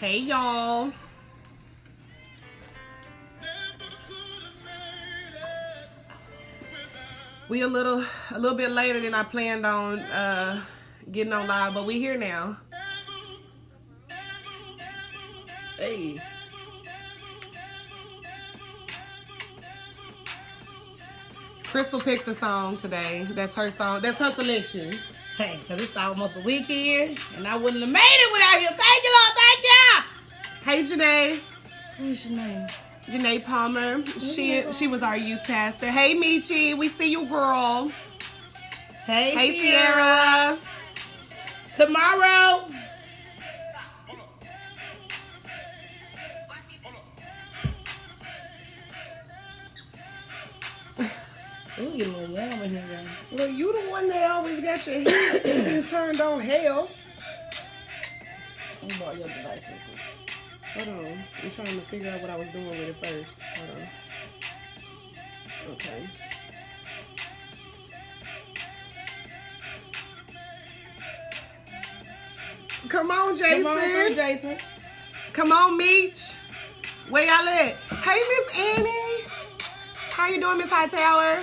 Hey y'all. We a little bit later than I planned on getting on live, but we here now. Hey. Crystal picked the song today. That's her song. That's her selection. Hey, because it's almost a weekend, and I wouldn't have made it without you. Thank you, Lord. Thank you. Hey, Janae. What's your name? Janae Palmer. She was our youth pastor. Hey, Michi. We see you, girl. Hey, Sierra. Tomorrow. Ooh, get a little warm in here, guys. Well, you the one that always got your heat turned on hell. Let me borrow your device real quick. Hold on. I'm trying to figure out what I was doing with it first. Hold on. Okay. Come on, Jason. Come on through, Jason. Come on, Meech. Where y'all at? Hey, Miss Annie. How you doing, Miss Hightower?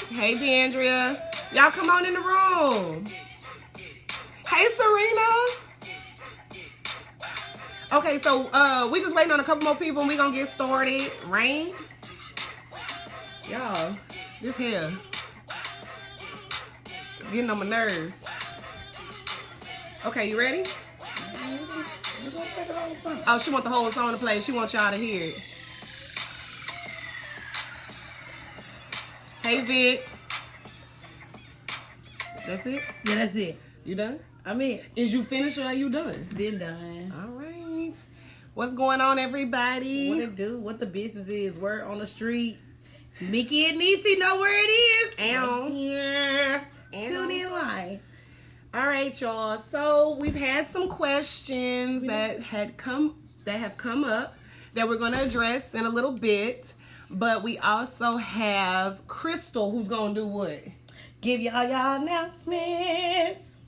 Hey, Deandria. Y'all come on in the room. Hey, Serena. Okay, so we just waiting on a couple more people and we gonna get started. Rain. Y'all, this here. It's getting on my nerves. Okay, you ready? Oh, she want the whole song to play. She wants y'all to hear it. Hey, Vic. That's it? Yeah, that's it. You done? I'm in. Is you finished or are you done? Been done. All right. What's going on, everybody? What it do? What the business is? Word on the street. Mickey and Niecy know where it is. Ow. Right here. Ow. Tune in live. All right, y'all. So we've had some questions that have come up that we're going to address in a little bit. But we also have Crystal, who's going to do what? Give y'all announcements.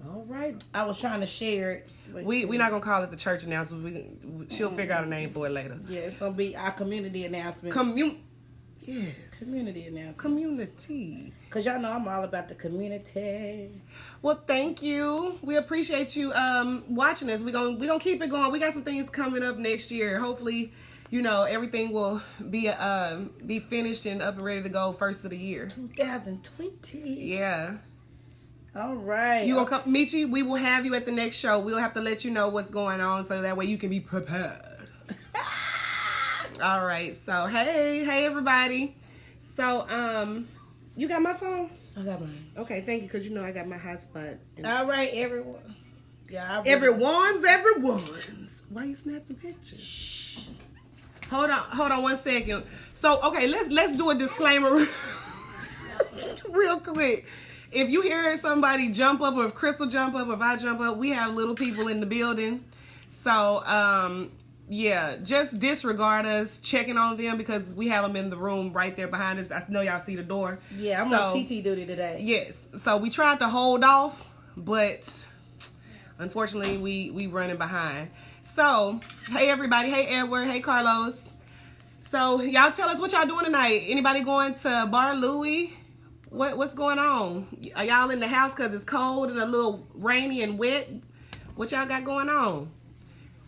All right. I was trying to share it. We're not going to call it the church announcements. She'll figure out a name for it later. Yeah, it's going to be our community announcements. Yes. Community announcements. Community. Because y'all know I'm all about the community. Well, thank you. We appreciate you watching us. We're gonna keep it going. We got some things coming up next year. Hopefully, everything will be finished and up and ready to go first of the year. 2020. Yeah. All right. You gonna come, Michi? We will have you at the next show. We'll have to let you know what's going on so that way you can be prepared. All right. So hey everybody. So you got my phone? I got mine. Okay, thank you, because I got my hotspot. All right, everyone. Yeah, Everyone's. Why you snapping pictures? Shh. Hold on 1 second. So, okay, let's do a disclaimer real quick. If you hear somebody jump up, or if Crystal jump up, or if I jump up, we have little people in the building. So, yeah, just disregard us checking on them because we have them in the room right there behind us. I know y'all see the door. Yeah, I'm on TT duty today. Yes. So we tried to hold off, but unfortunately we running behind. So, hey everybody. Hey Edward. Hey Carlos. So y'all tell us what y'all doing tonight. Anybody going to Bar Louie? What's going on? Are y'all in the house because it's cold and a little rainy and wet? What y'all got going on?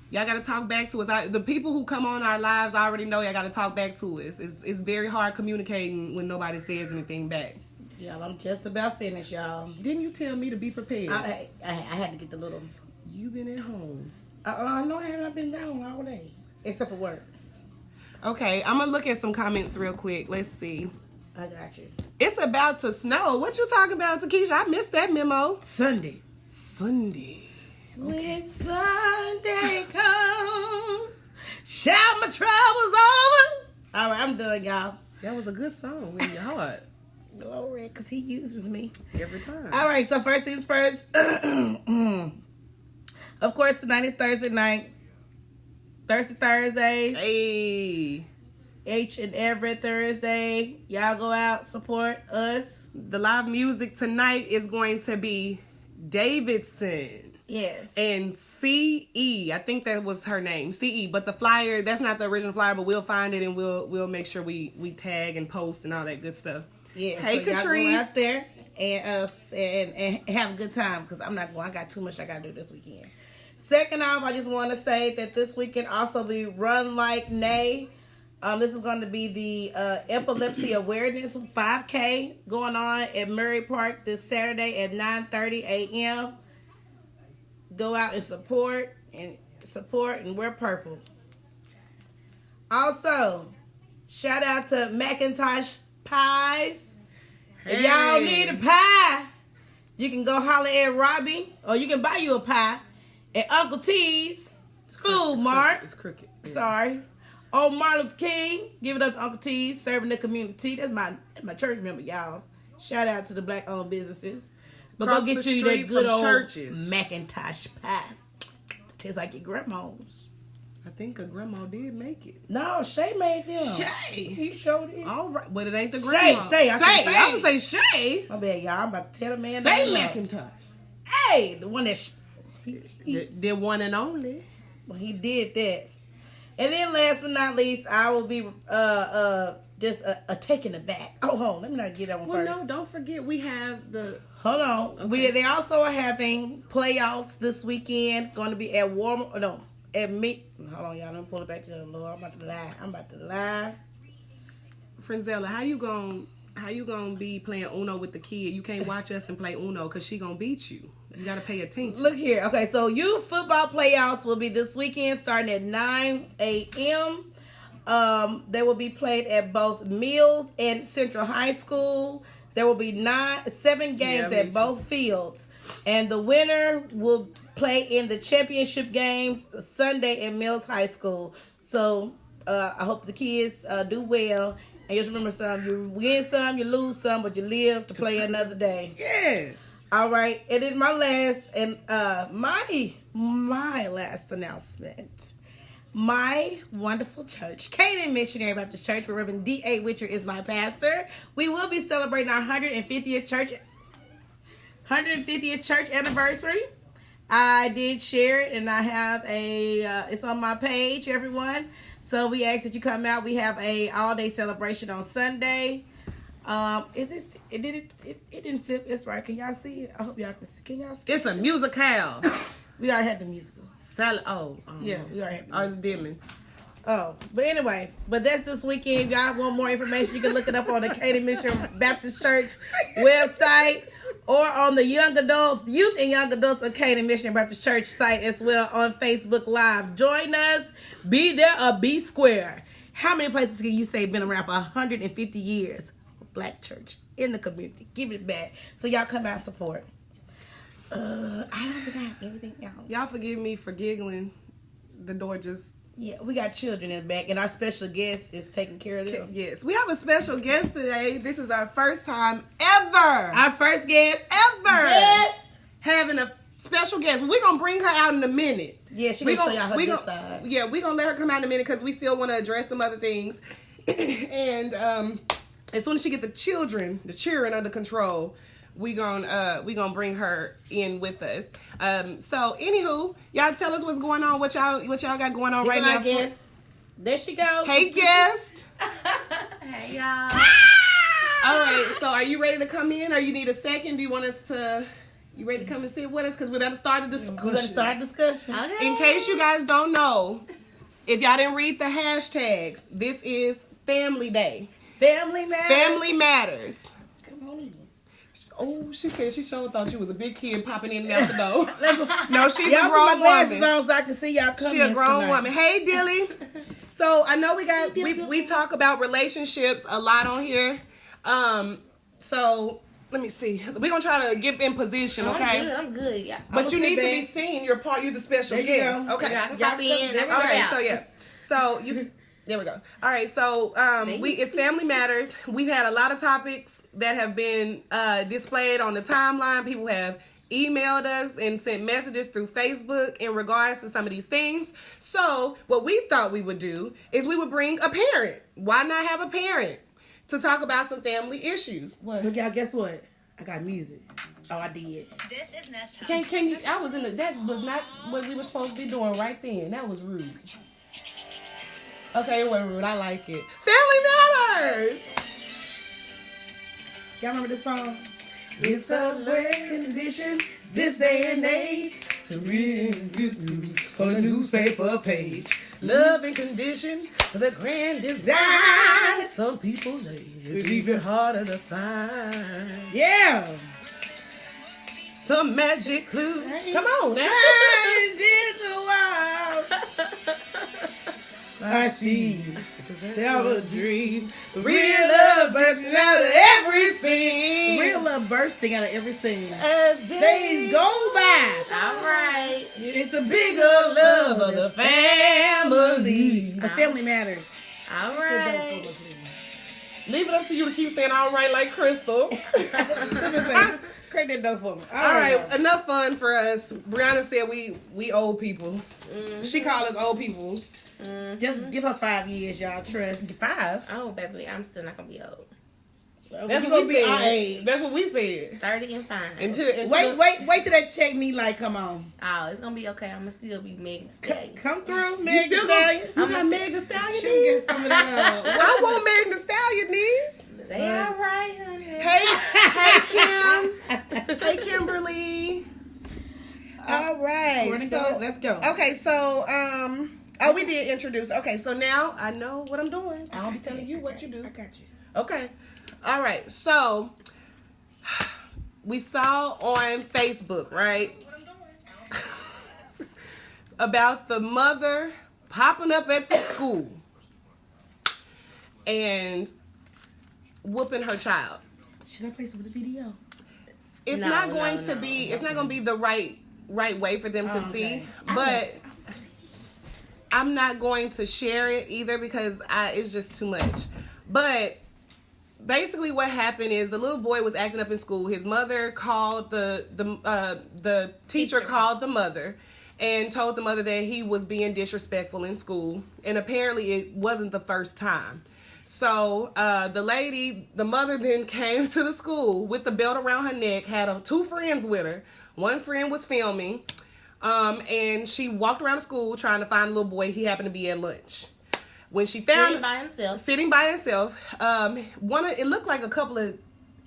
Y'all got to talk back to us. The people who come on our lives already know y'all got to talk back to us. It's very hard communicating when nobody says anything back. Y'all, I'm just about finished, y'all. Didn't you tell me to be prepared? I had to get the little... You been at home. No, I haven't been gone all day. Except for work. Okay, I'm going to look at some comments real quick. Let's see. I got you. It's about to snow. What you talking about, Takesha? I missed that memo. Sunday. Okay. When Sunday comes, shout my troubles over. All right, I'm done, y'all. That was a good song in your heart. Glory, because he uses me. Every time. All right, so first things first. Of course, tonight is Thursday night. Thursday. Hey. Each and every Thursday. Y'all go out, support us. The live music tonight is going to be Davidson. Yes. And CE, I think that was her name, CE. But the flyer, that's not the original flyer, but we'll find it and we'll make sure we tag and post and all that good stuff. Yeah. Hey, so Catrice. y'all go out there and have a good time, because I'm not going. I got too much I got to do this weekend. Second off, I just want to say that this weekend also be Run Like Nay. This is going to be the Epilepsy Awareness 5K going on at Murray Park this Saturday at 9:30 a.m. Go out and support and wear purple. Also, shout out to Macintosh Pies. Hey. If y'all need a pie, you can go holler at Robbie, or you can buy you a pie at Uncle T's Food Mart. It's crooked. Yeah. Sorry. Old Martin Luther King, give it up to Uncle T's, serving the community. That's my church member, y'all. Shout out to the black-owned businesses. But Across go get the you street that good from old churches. Macintosh pie. Tastes like your grandma's. I think a grandma did make it. No, Shay made them. Shay. He showed it. All right, but it ain't the Say, grandma. I would say Shay. My bad, y'all. I'm about to tell the man. Say that Macintosh. Hey, the one that The one and only. well, he did that. And then last but not least, I will be just taken aback. Oh, hold on. Let me not get that one first. Well, no, don't forget we have the... Hold on. Okay. They also are having playoffs this weekend. Going to be at Hold on, y'all. Let me pull it back to the Lord. I'm about to lie. Frenzella, how you gonna be playing Uno with the kid? You can't watch us and play Uno because she gonna beat you. You gotta pay attention. Look here. Okay, so youth football playoffs will be this weekend starting at 9 a.m. They will be played at both Mills and Central High School. There will be 7 games at both fields. And the winner will play in the championship games Sunday at Mills High School. So I hope the kids do well. And just remember, you win some, you lose some, but you live to play another day. Yes. All right. And then my last and my last announcement. My wonderful church, Canaan Missionary Baptist Church, where Reverend D.A. Witcher is my pastor. We will be celebrating our 150th church anniversary. I did share it, and I have it's on my page, everyone. So we ask that you come out. We have a all-day celebration on Sunday. It didn't flip. It's right. Can y'all see it? I hope y'all can see. Can y'all see It's a musical. We already had the musical. Yeah, we already had the musical. it's dimming. Oh, but anyway, that's this weekend. If y'all want more information, you can look it up on the Canaan Mission Baptist Church website or on the youth and young adults of Canaan Mission Baptist Church site as well on Facebook Live. Join us. Be there or be square. How many places can you say been around for 150 years? Black church in the community. Give it back. So y'all come out and support. I don't think I have anything else. Y'all forgive me for giggling. The door just... Yeah, we got children in the back, and our special guest is taking care of them. Yes, we have a special guest today. This is our first time ever. Our first guest Ever. Yes. Having a special guest. We're going to bring her out in a minute. Yeah, she's going to show y'all her good side. Yeah, we're going to let her come out in a minute because we still want to address some other things. And as soon as she get the cheering under control, we gonna bring her in with us. So anywho, y'all tell us what's going on, what y'all got going on right now. Guest. There she goes. Hey guest. Hey y'all. All right, so are you ready to come in, or you need a second? Do you want us to? You ready to come and sit with us? Because we're about to start a discussion. We're gonna start a discussion. Okay. In case you guys don't know, if y'all didn't read the hashtags, this is Family Day. Family Matters. Family Matters. Come on in. Oh, she said she sure thought you was a big kid popping in and out the door. No, she's y'all a grown woman. On so I can see y'all coming. She a grown tonight. woman. Hey, Dilly. So I know we talk about relationships a lot on here. So let me see. We're gonna try to get in position, okay? I'm good. Yeah. But you need to be seen. You're the special guest. Go. Okay. Y'all be in. All right. So yeah. So you. There we go. All right. So it's Family Matters. We've had a lot of topics that have been displayed on the timeline. People have emailed us and sent messages through Facebook in regards to some of these things. So what we thought we would do is we would bring a parent. Why not have a parent to talk about some family issues? So y'all, guess what? I got music. Oh, I did. This is Nest Hub. Can you? I was in the. That was not what we were supposed to be doing right then. That was rude. Okay, it wasn't rude. I like it. Family Matters. Y'all remember this song? It's a rare condition this day and age to read good news on a newspaper page. Love and condition for the grand design. Some people say it's even harder to find. Yeah. Some magic clue. Come on now. I see. There were dreams. Real love bursting out of every scene. Real love bursting out of every scene. As Days go by. All right. It's a bigger love of the family. The family matters. All right. Leave it up to you to keep saying all right like Crystal. Crack that door for me. All right, enough fun for us. Brianna said we old people. She called us old people. Just give her 5 years, y'all. Trust. 5? Oh, baby, I'm still not gonna be old. That's You what gonna we be said. our age. That's what we said. 30 and fine. Until Wait till that check me like, come on. Oh, it's gonna be okay. I'm gonna still be Megan Thee Stallion. Come through, You Meg Thee still Stallion. You got Meg Thee Stallion She can knees? get some of that. I want Meg Thee Stallion knees. They all right, honey. Hey Kim. Hey Kimberly. All right. So Let's go. okay, so we did introduce. Okay, so now I know what I'm doing. I'll be telling you what you do. I got you. Okay. All right. So we saw on Facebook, right? About the mother popping up at the school and whooping her child. Should I play some of the video? It's No, not going no, to no. be. It's not going to be the right way for them to Okay. see. But I'm not going to share it either because it's just too much. But basically, what happened is the little boy was acting up in school. His mother called the teacher called the mother and told the mother that he was being disrespectful in school. And apparently, it wasn't the first time. So the mother then came to the school with the belt around her neck, had 2 friends with her. One friend was filming, and she walked around the school trying to find the little boy. He happened to be at lunch. When she found Sitting by himself. it looked like a couple of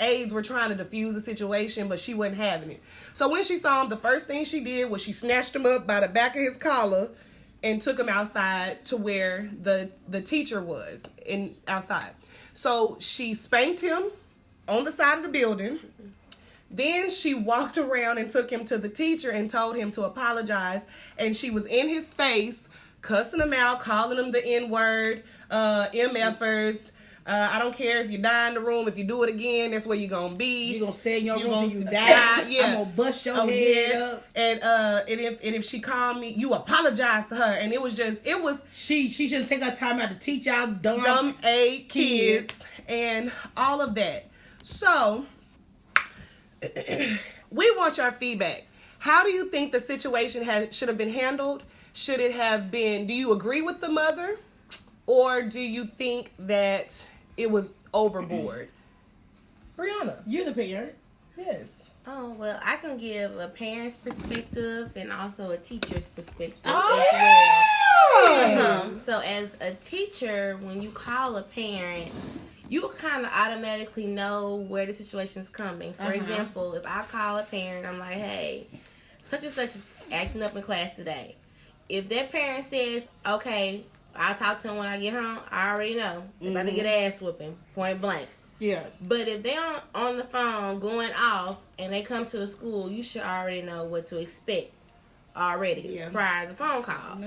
aides were trying to defuse the situation, but she wasn't having it. So when she saw him, the first thing she did was she snatched him up by the back of his collar and took him outside to where the teacher was outside. So she spanked him on the side of the building. Then she walked around and took him to the teacher and told him to apologize. And she was in his face, cussing him out, calling him the N-word, MFers. I don't care if you die in the room. If you do it again, that's where you're going to be. You're going to stay in your You room gonna till you die. Yeah. I'm going to bust your head up. And if she called me, you apologize to her. And it was She shouldn't take her time out to teach y'all dumb A kids and all of that. So we want your feedback. How do you think the situation should have been handled? Should it have been, do you agree with the mother? Or do you think that it was overboard? Brianna. You're the parent. Yes. Oh, well, I can give a parent's perspective and also a teacher's perspective Oh, as yeah. well. So as a teacher, when you call a parent, you kind of automatically know where the situation's coming. For example, if I call a parent, I'm like, hey, such and such is acting up in class today. If that parent says, okay, I'll talk to him when I get home, I already know. They're about to get ass whooping, point blank. Yeah. But if they're on the phone going off and they come to the school, you should already know what to expect already prior to the phone call.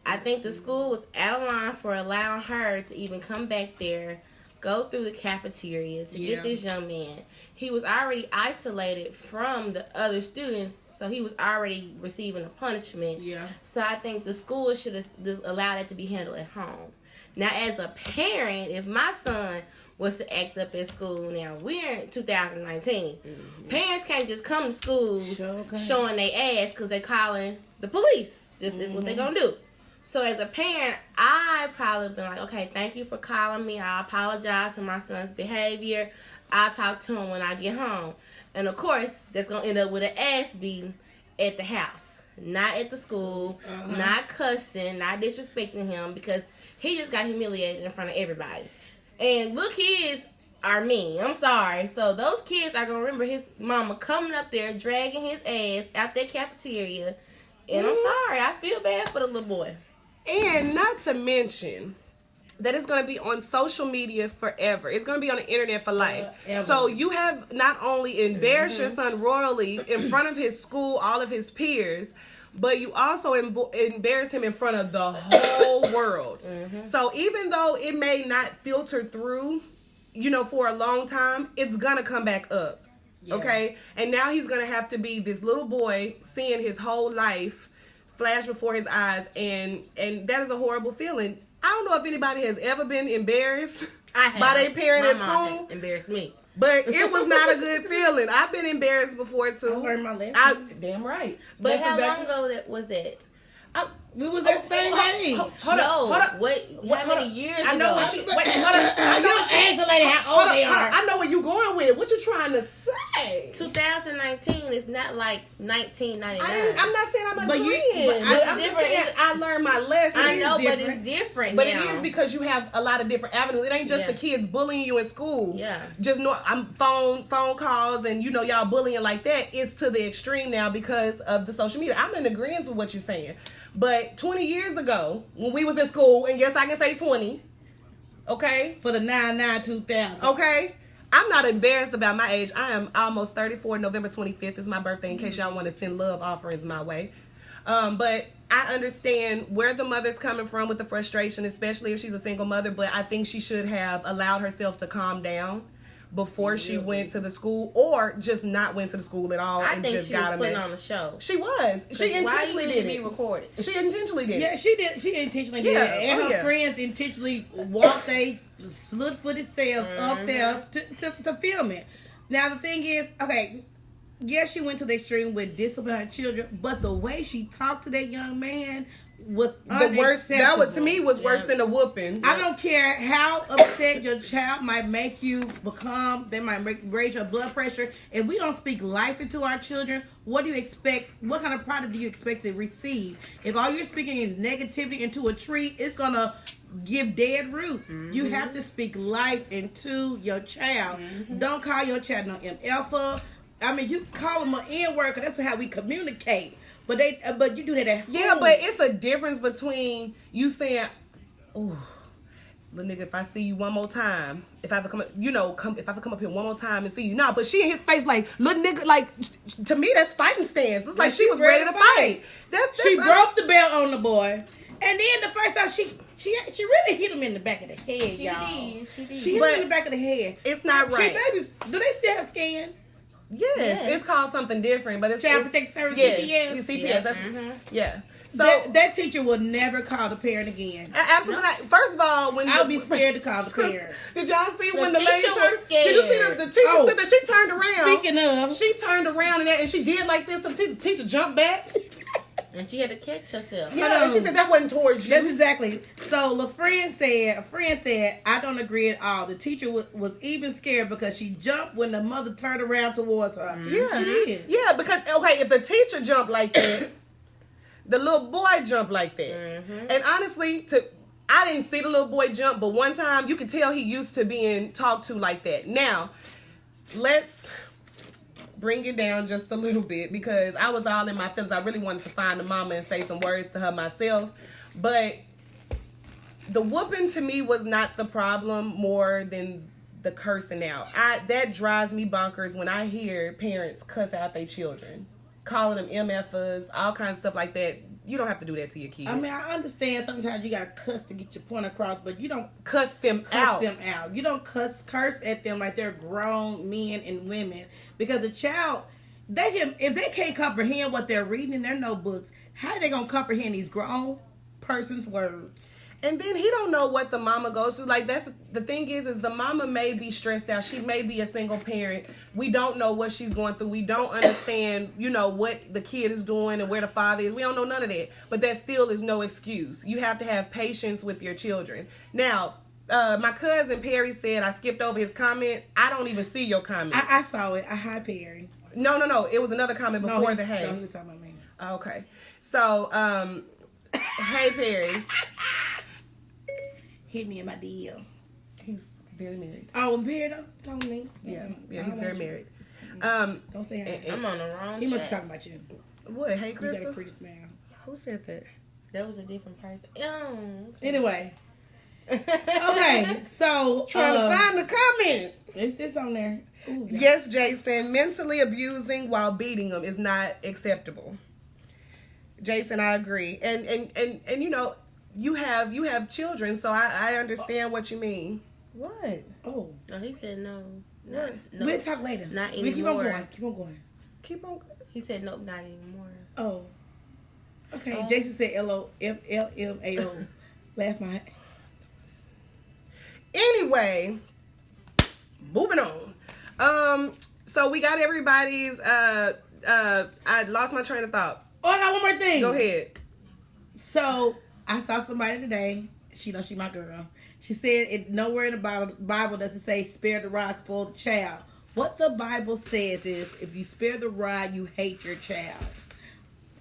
I think the school was out of line for allowing her to even come back there, go through the cafeteria to get this young man. He was already isolated from the other students, so he was already receiving a punishment. Yeah. So I think the school should have allowed it to be handled at home. Now, as a parent, if my son was to act up at school, now we're in 2019. Parents can't just come to schools showing their ass because they're calling the police. Just is what they're going to do. So as a parent, I probably been like, okay, thank you for calling me. I apologize for my son's behavior. I'll talk to him when I get home. And of course, that's gonna end up with an ass beating at the house, not at the school, not cussing, not disrespecting him, because he just got humiliated in front of everybody. And little kids are mean. I'm sorry. So those kids are gonna remember his mama coming up there dragging his ass out that cafeteria. And I'm sorry, I feel bad for the little boy. And not to mention that it's going to be on social media forever. It's going to be on the internet for life. So you have not only embarrassed your son royally in front of his school, all of his peers, but you also embarrassed him in front of the whole world. So even though it may not filter through, you know, for a long time, it's going to come back up. Yeah. Okay? And now he's going to have to be this little boy seeing his whole life flash before his eyes, and that is a horrible feeling. I don't know if anybody has ever been embarrassed by their parent at school. Embarrassed me. But it was not a good feeling. I've been embarrassed before too. I learned my lesson. Damn right. But how long ago was that? We was that same age. Hold up. How many years ago? I know what hold up. You don't ask the lady how old they are. I know where you going with it. What you trying to say? 2019 is not like 1999. I'm not saying I'm agreeing. But I'm just saying I learned my lesson. I know, but it's different But now. it is because you have a lot of different avenues. It ain't just the kids bullying you in school. Yeah. Just I'm phone calls and, you know, y'all bullying like that. It's to the extreme now because of the social media. I'm in agreement with what you're saying. But 20 years ago, when we was in school, and yes, I can say 20, okay? For the 9/9/2000. Okay? I'm not embarrassed about my age. I am almost 34. November 25th is my birthday, in case y'all want to send love offerings my way. But I understand where the mother's coming from with the frustration, especially if she's a single mother, but I think she should have allowed herself to calm down before she went to the school, or just not went to the school at all. I and think just she was got putting on a show. She was. She intentionally did be it. recorded. She intentionally did it. Yeah, she did. She intentionally did it. And her friends intentionally walked they stood for themselves up there to film it. Now the thing is, okay, yes, she went to the extreme with disciplining her children, but the way she talked to that young man was the worst. That was, to me, was worse than a whooping. I don't care how upset your child might make you become. They might raise your blood pressure. If we don't speak life into our children, what do you expect? What kind of product do you expect to receive? If all you're speaking is negativity into a tree, it's gonna give dead roots. You have to speak life into your child. Don't call your child no MF. I mean, you call them an N-word because that's how we communicate. But you do that at home. Yeah, but it's a difference between you saying, "Oh, little nigga, if I see you one more time, if I ever come up here one more time and see you." Nah, but she in his face like, little nigga, like, to me that's fighting stance. It's like she was ready to fight. She broke the belt on the boy, and then the first time she really hit him in the back of the head, y'all. She did. She hit him in the back of the head. It's not right. Babies, do they still have skin? Yes, it's called something different, but it's Child Protective Service, CPS. CPS. That's So that teacher will never call the parent again. Absolutely not. First of all, I'll be scared to call the parent. Did y'all see when the lady teacher was turned? scared. Did you see the teacher stood there? She turned around. Speaking of, she turned around and she did like this. So the teacher jumped back. And she had to catch herself. Yeah, she said that wasn't towards you. That's exactly. So a friend said, I don't agree at all. The teacher was even scared because she jumped when the mother turned around towards her. Yeah, she did. Yeah, because if the teacher jumped like that, the little boy jumped like that. And honestly, I didn't see the little boy jump, but one time you could tell he used to being talked to like that. Now, let's bring it down just a little bit because I was all in my feelings. I really wanted to find the mama and say some words to her myself. But the whooping to me was not the problem more than the cursing out. That drives me bonkers when I hear parents cuss out their children, calling them MFers, all kinds of stuff like that. You don't have to do that to your kids. I mean, I understand sometimes you gotta cuss to get your point across, but you don't cuss them out. You don't curse at them like they're grown men and women. Because a child, if they can't comprehend what they're reading in their notebooks, how are they gonna comprehend these grown person's words? And then he don't know what the mama goes through. Like, that's the thing is the mama may be stressed out. She may be a single parent. We don't know what she's going through. We don't understand, what the kid is doing and where the father is. We don't know none of that. But that still is no excuse. You have to have patience with your children. Now, my cousin Perry said I skipped over his comment. I don't even see your comment. I saw it. Hi, Perry. No. It was another comment before the hey. No, he was talking about me. Okay. So, hey Perry. Hit me in my DM. He's very married. Oh, I'm Perry told me. Yeah, he's very married. Don't say hi. I'm on the wrong He must chat. be talking about you. What? Hey, You Crystal? got a pretty smile. Who said that? That was a different person. Anyway. Okay, so Trying to find the comment. It's on there. Ooh, Yes, Jason. Mentally abusing while beating them is not acceptable. Jason, I agree. And you know, you have children, so I understand what you mean. What? Oh, he said no. What? No. we'll talk later. Not We keep on anymore. going. Keep on going. Keep on. He said nope, not anymore. Oh. Okay. Jason said LOFLMAO. Laugh my. Anyway, moving on. So we got everybody's. I lost my train of thought. Oh, I got one more thing. Go ahead. So I saw somebody today. She knows she my girl. She said it nowhere in the Bible does it say spare the rod, spoil the child. What the Bible says is if you spare the rod, you hate your child.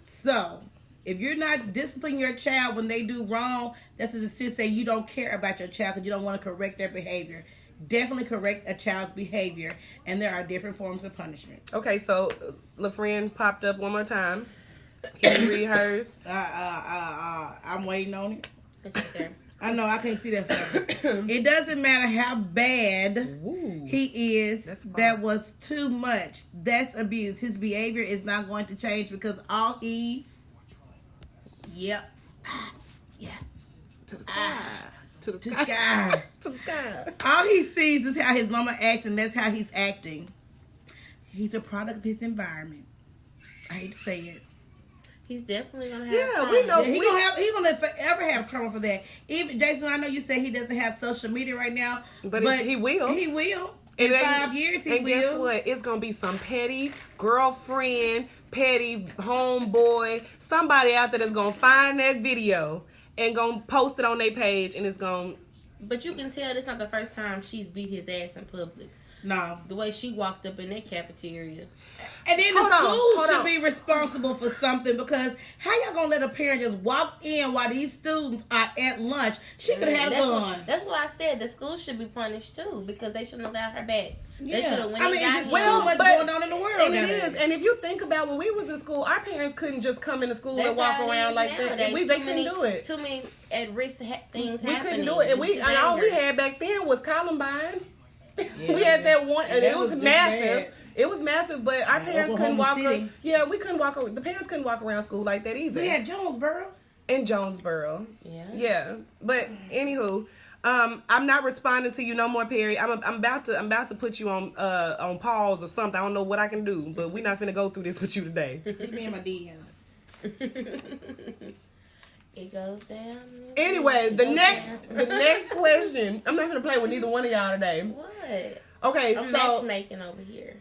So if you're not disciplining your child when they do wrong, that's as to say you don't care about your child because you don't want to correct their behavior. Definitely correct a child's behavior, and there are different forms of punishment. Okay, so LaFriend popped up one more time. Can you read hers? I'm waiting on it. It's right there. I know I can't see that far. It doesn't matter how bad he is. That was too much. That's abuse. His behavior is not going to change because all he. Yep. Yeah. To the sky. To the To sky. sky. To the sky. All he sees is how his mama acts, and that's how he's acting. He's a product of his environment. I hate to say it. He's definitely gonna have. Yeah, trauma. we know. Yeah, he's gonna forever have trouble for that. Even Jason, I know you say he doesn't have social media right now, But he will. He will. And In 5 years, he and will. guess what? It's gonna be some petty girlfriend, petty homeboy, somebody out there that's gonna find that video and gonna post it on their page, and it's gonna. But you can tell this not the first time she's beat his ass in public. No. The way she walked up in that cafeteria. And then Hold the on, school hold should on. be responsible for something because how y'all gonna let a parent just walk in while these students are at lunch? She could have had a gun. That's what I said. The school should be punished too because they shouldn't have got her back. Yeah. They should have went I and mean, got it's him. just too much going on in the world. And it nowadays. is. And if you think about when we was in school, our parents couldn't just come into school and walk how it around is like that. nowadays. They couldn't do it. Too many at risk things We happening. couldn't do it. And all we had back then was Columbine. We had that one, and it was just massive. bad. It was massive, but our parents couldn't Oklahoma walk. City. Yeah, we couldn't walk. The parents couldn't walk around school like that either. We had Jonesboro. In Jonesboro. Yeah. Yeah, but anywho, I'm not responding to you no more, Perry. I'm about to put you on pause or something. I don't know what I can do, but we're not finna go through this with you today. Hit me in my DM. It goes down. Anyway, the next question. I'm not gonna play with neither one of y'all today. What? Okay, I'm so matchmaking over here.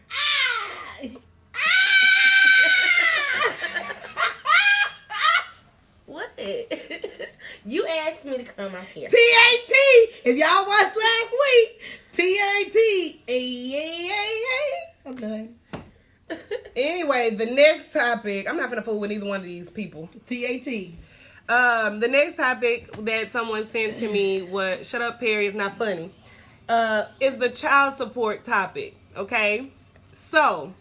What? You asked me to come out here. TAT. If y'all watched last week, TAT. I'm done. anyway, the next topic. I'm not gonna fool with either one of these people. TAT. The next topic that someone sent to me was "Shut up, Perry. It's not funny." Is the child support topic. Okay, so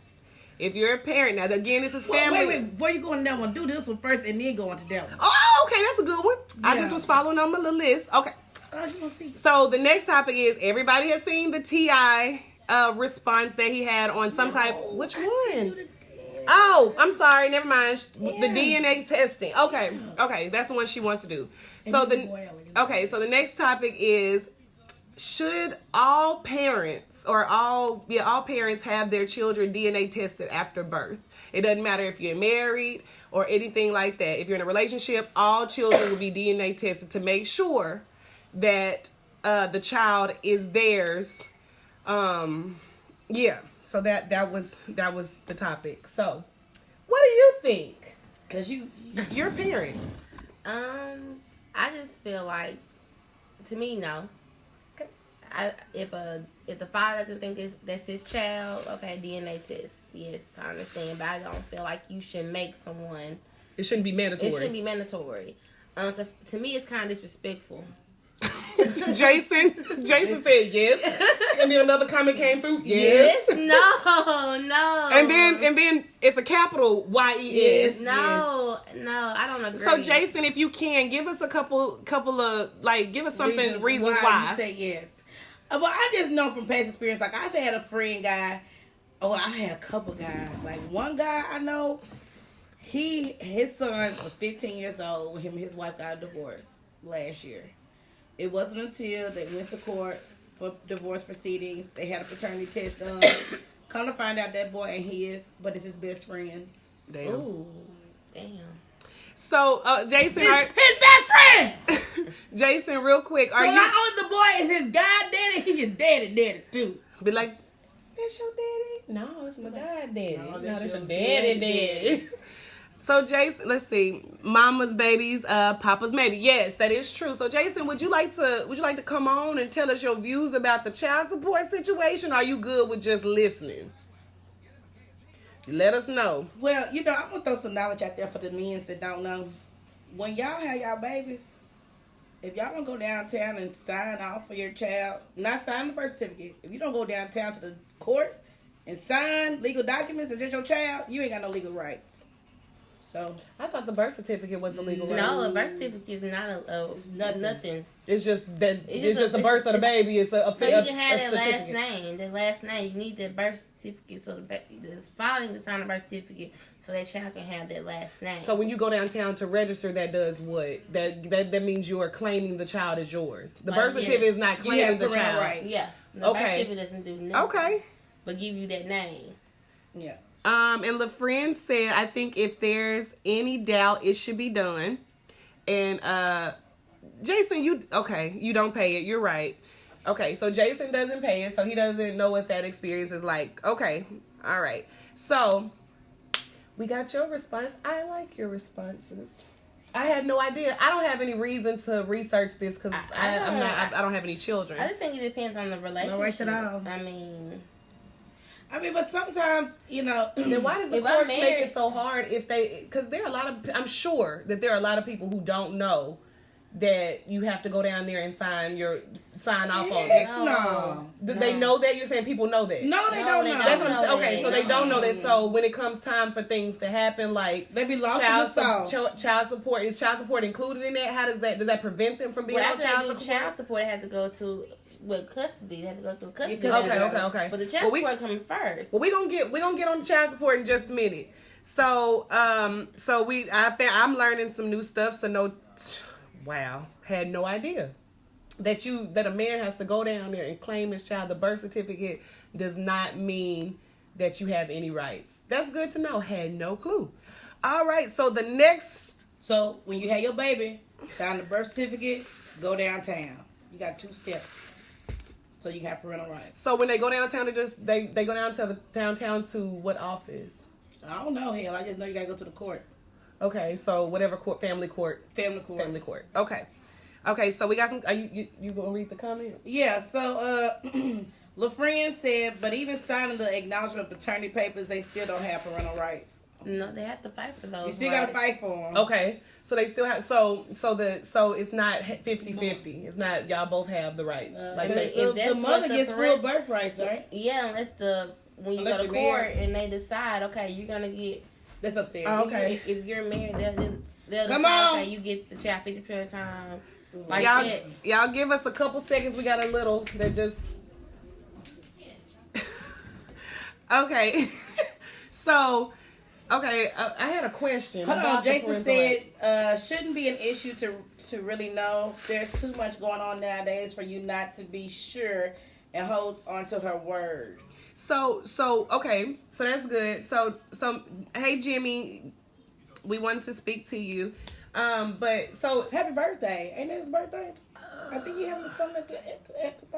if you're a parent now, again, this is family. Wait. Before you go on that one, do this one first and then go on to that one. Oh, okay, that's a good one. I Yeah. just was following on my little list. Okay, I just want to see. so the next topic is everybody has seen the T.I. Response that he had on some type. Which one? Oh, I'm sorry. Never mind. The DNA testing. Okay, that's the one she wants to do. So the next topic is: should all parents all parents have their children DNA tested after birth? It doesn't matter if you're married or anything like that. If you're in a relationship, all children will be DNA tested to make sure that the child is theirs. Yeah. So that was the topic. So, what do you think? Cause You're a parent. I just feel like, to me, no. if the father doesn't think that's his child, okay, DNA test. Yes, I understand, but I don't feel like you should make someone. It shouldn't be mandatory. It shouldn't be mandatory. Because to me, it's kind of disrespectful. Jason said yes, and then another comment came through. Yes. No. And then it's a capital YES. No, I don't agree. So Jason, if you can give us a couple of give us something reasons why you say yes. Well, I just know from past experience. Like I've had a friend guy. Oh, I've had a couple guys. Like one guy I know, his son was 15 years old when him and his wife got a divorce last year. It wasn't until they went to court for divorce proceedings, they had a paternity test done. Come to find out that boy ain't his, but it's his best friend's. Damn. Ooh, damn. So, Jason, his best friend. Jason, real quick, so not only the boy is his god daddy, he is daddy too. Be like, that's your daddy? No, it's my god daddy. No, that's your daddy. daddy. So Jason, let's see, mama's babies, papa's maybe. Yes, that is true. So Jason, would you like to come on and tell us your views about the child support situation? Or are you good with just listening? Let us know. Well, I'm gonna throw some knowledge out there for the men that don't know. When y'all have y'all babies, if y'all don't go downtown and sign off for your child, not sign the birth certificate. If you don't go downtown to the court and sign legal documents as just your child, you ain't got no legal rights. So I thought the birth certificate was the legal right. No, a birth certificate is not it's nothing. It's just that it's just the birth of the baby. It's a so you can have that last name. The last name, you need that birth certificate so the filing to sign the birth certificate so that child can have that last name. So when you go downtown to register, that does what? That means you are claiming the child as yours. The birth certificate is not claiming the child. Right. Yeah. The birth certificate doesn't do nothing. Okay. But give you that name. Yeah. And LaFriend said, I think if there's any doubt, it should be done. And Jason, you don't pay it. You're right. Okay, so Jason doesn't pay it, so he doesn't know what that experience is like. Okay, all right. So we got your response. I like your responses. I had no idea. I don't have any reason to research this because I don't have any children. I just think it depends on the relationship. No rights at all. I mean, but sometimes, Then why does the courts make it so hard because there are a lot of, I'm sure that there are a lot of people who don't know that you have to go down there and sign off on it. No. They know that? You're saying people know that? No, they don't know. That's what I'm saying. Okay, so they don't know that. So when it comes time for things to happen, like they be lost in the sauce. Child support, is child support included in that? How does that prevent them from being on child support? Child support had to go to custody. They had to go through custody. Okay. But the child support coming first. Well, we gonna get on child support in just a minute. So I'm learning some new stuff. So no. Wow, had no idea that a man has to go down there and claim his child. The birth certificate does not mean that you have any rights. That's good to know. Had no clue. All right, so So when you have your baby, sign the birth certificate, go downtown. You got 2 steps. So you have parental rights. So when they go downtown, they go downtown to what office? I don't know, hell. I just know you gotta go to the court. Okay, so whatever court, family court. Okay, so we got some. Are you gonna read the comment? Yeah. So LaFriend said, but even signing the acknowledgement of paternity papers, they still don't have parental rights. No, they have to fight for those. You still gotta fight for them. Okay, so they still have. So it's not 50-50. It's not y'all both have the rights. If the mother gets full birth rights, right? Yeah, unless when you go to court and they decide, okay, you're gonna get. That's upstairs. Oh, okay. If you're married, they'll decide, okay, you get the child 50% of the time. Like y'all give us a couple seconds. We got a little that just. Okay. So, okay, I had a question. Hold on. Jason said, shouldn't be an issue to really know. There's too much going on nowadays for you not to be sure and hold on to her word. So okay, so that's good. So hey Jimmy, we wanted to speak to you. But so happy birthday! Ain't it his birthday? I think you having something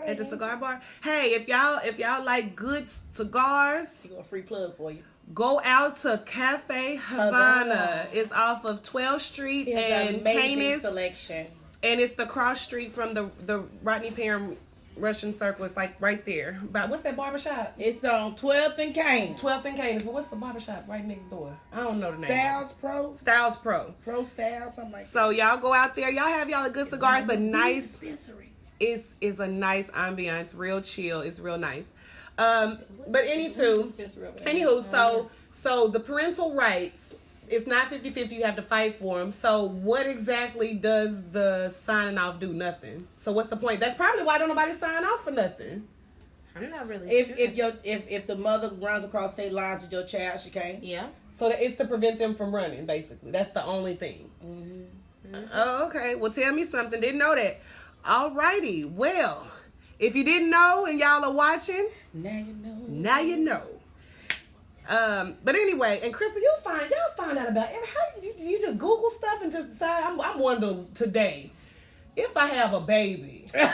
at the cigar bar. Hey, if y'all like good cigars, you got a free plug for you. Go out to Cafe Havana. It's off of 12th Street and Canis. Selection. And it's the cross street from the Rodney Perham Russian Circle. It's like right there. But what's that barbershop? It's on 12th and Kane. 12th and Canis. But what's the barbershop right next door? I don't know the name. Styles Pro. Styles Pro. Pro Styles, something like that. So y'all go out there. Y'all have y'all a good cigar. It's a nice. dispensary. It's a nice ambiance. Real chill. It's real nice. But anywho, so the parental rights. It's not 50-50. You have to fight for them. So what exactly does the signing off do? Nothing. So what's the point? That's probably why don't nobody sign off for nothing. I'm not really sure. If the mother runs across state lines with your child, she can't. Yeah. So it's to prevent them from running, basically. That's the only thing. Mm-hmm. Oh, okay. Well, tell me something. Didn't know that. Alrighty. Well, if you didn't know and y'all are watching, now you know. Now you know. But anyway, and Crystal, y'all find out about it. How do you just Google stuff and just decide? I'm wondering today if I have a baby and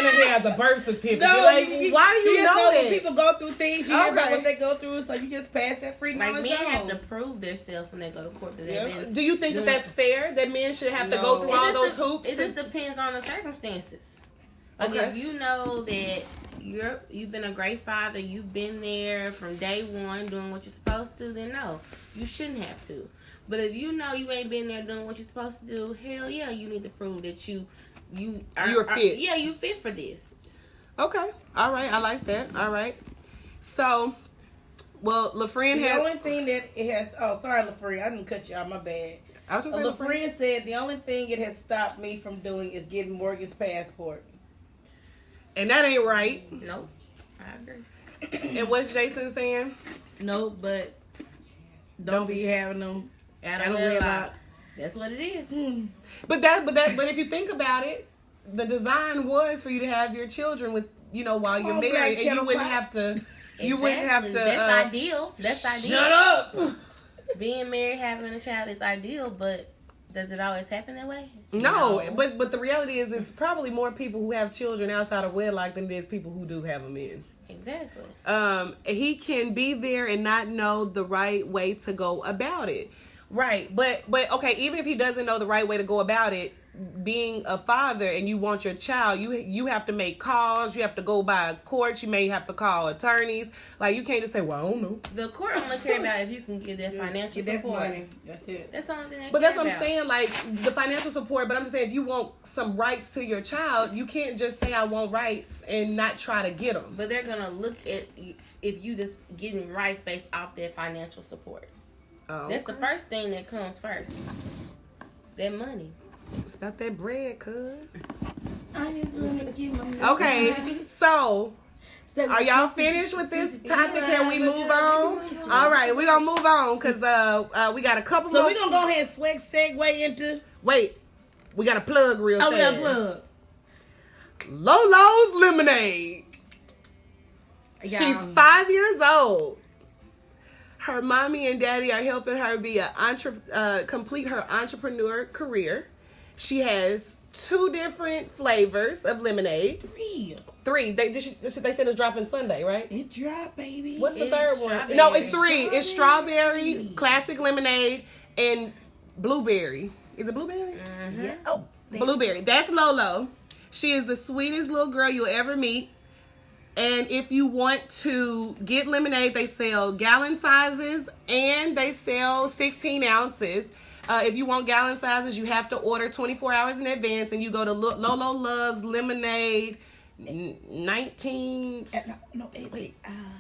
it has a birth certificate. No, why do you know that? People go through things. You hear about what they go through, so you just pass that free knowledge. Like men have to prove themselves when they go to court. That do you think that's fair? That men should have to go through all those hoops? It just depends on the circumstances. Like if you know that you've been a great father, you've been there from day one doing what you're supposed to, then no, you shouldn't have to. But if you know you ain't been there doing what you're supposed to do, hell yeah, you need to prove that you're fit. Yeah, you fit for this. Okay, all right, I like that. All right, so, well, LaFriend the only thing that it has. Oh, sorry, LaFriend, I didn't cut you out. My bad. I was gonna say LaFriend said the only thing it has stopped me from doing is getting Morgan's passport. And that ain't right. Nope. I agree. And what's Jason saying? No, but don't be having them at a wedlock. That's what it is. But if you think about it, the design was for you to have your children with, while you're married, and you wouldn't have to. Exactly. You wouldn't have to. That's ideal. That's ideal. Shut up. Being married, having a child is ideal, but does it always happen that way? No. But the reality is, it's probably more people who have children outside of wedlock than there's people who do have them in. Exactly. He can be there and not know the right way to go about it. Right. But okay, even if he doesn't know the right way to go about it, being a father and you want your child, you have to make calls, you have to go by court, you may have to call attorneys. Like, you can't just say, well, I don't know. The court only care about if you can give that financial support. Money. That's it. That's the only thing they But care that's what about. I'm saying, like, the financial support, but I'm just saying, if you want some rights to your child, you can't just say I want rights and not try to get them. But they're going to look at if you just getting rights based off their financial support. Oh, that's the first thing that comes first. That money. It's about that bread, cuz. I just want to give my Okay, so are y'all finished with this topic? Can we move on? All right, we're going to move on because we got a couple more. So we're going to go ahead and segue into... Wait, we got a plug real fast. Oh, we got a plug. Lolo's Lemonade. She's 5 years old. Her mommy and daddy are helping her be complete her entrepreneur career. She has 2 different flavors of lemonade. 3. They said it's dropping Sunday, right? It dropped, baby. What's the third one? No, it's 3. It's strawberry, classic lemonade, and blueberry. Is it blueberry? Mm-hmm. Yeah. Oh, blueberry. That's Lolo. She is the sweetest little girl you'll ever meet. And if you want to get lemonade, they sell gallon sizes and they sell 16 ounces. If you want gallon sizes, you have to order 24 hours in advance, and you go to Lolo Loves Lemonade 19.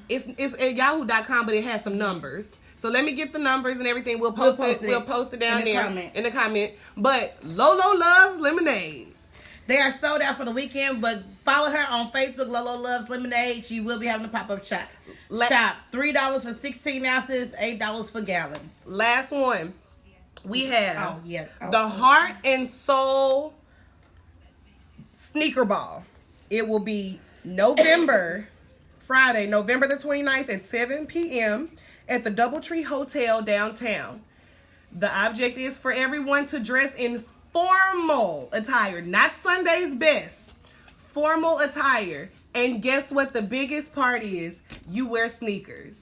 It's at yahoo.com, but it has some numbers. So let me get the numbers and everything. We'll post it. We'll post it down there in the comment. But Lolo Loves Lemonade. They are sold out for the weekend, but follow her on Facebook, Lolo Loves Lemonade. She will be having a pop-up shop. $3 for 16 ounces, $8 for gallons. Last one. We have the Heart and Soul Sneaker Ball. It will be Friday, November the 29th at 7 p.m. at the Doubletree Hotel downtown. The object is for everyone to dress in formal attire, not Sunday's best. Formal attire. And guess what the biggest part is? You wear sneakers.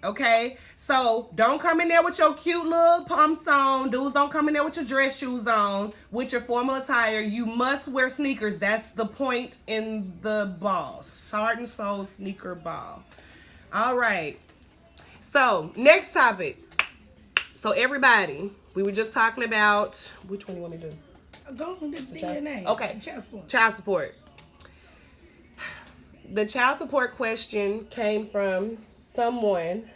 Okay, so don't come in there with your cute little pumps on. Dudes, don't come in there with your dress shoes on, with your formal attire. You must wear sneakers. That's the point in the ball. Heart and soul sneaker ball. All right. So, next topic. So, everybody, we were just talking about, which one you want me to do? Go on the DNA. Okay. Child support. Child support. The child support question came from someone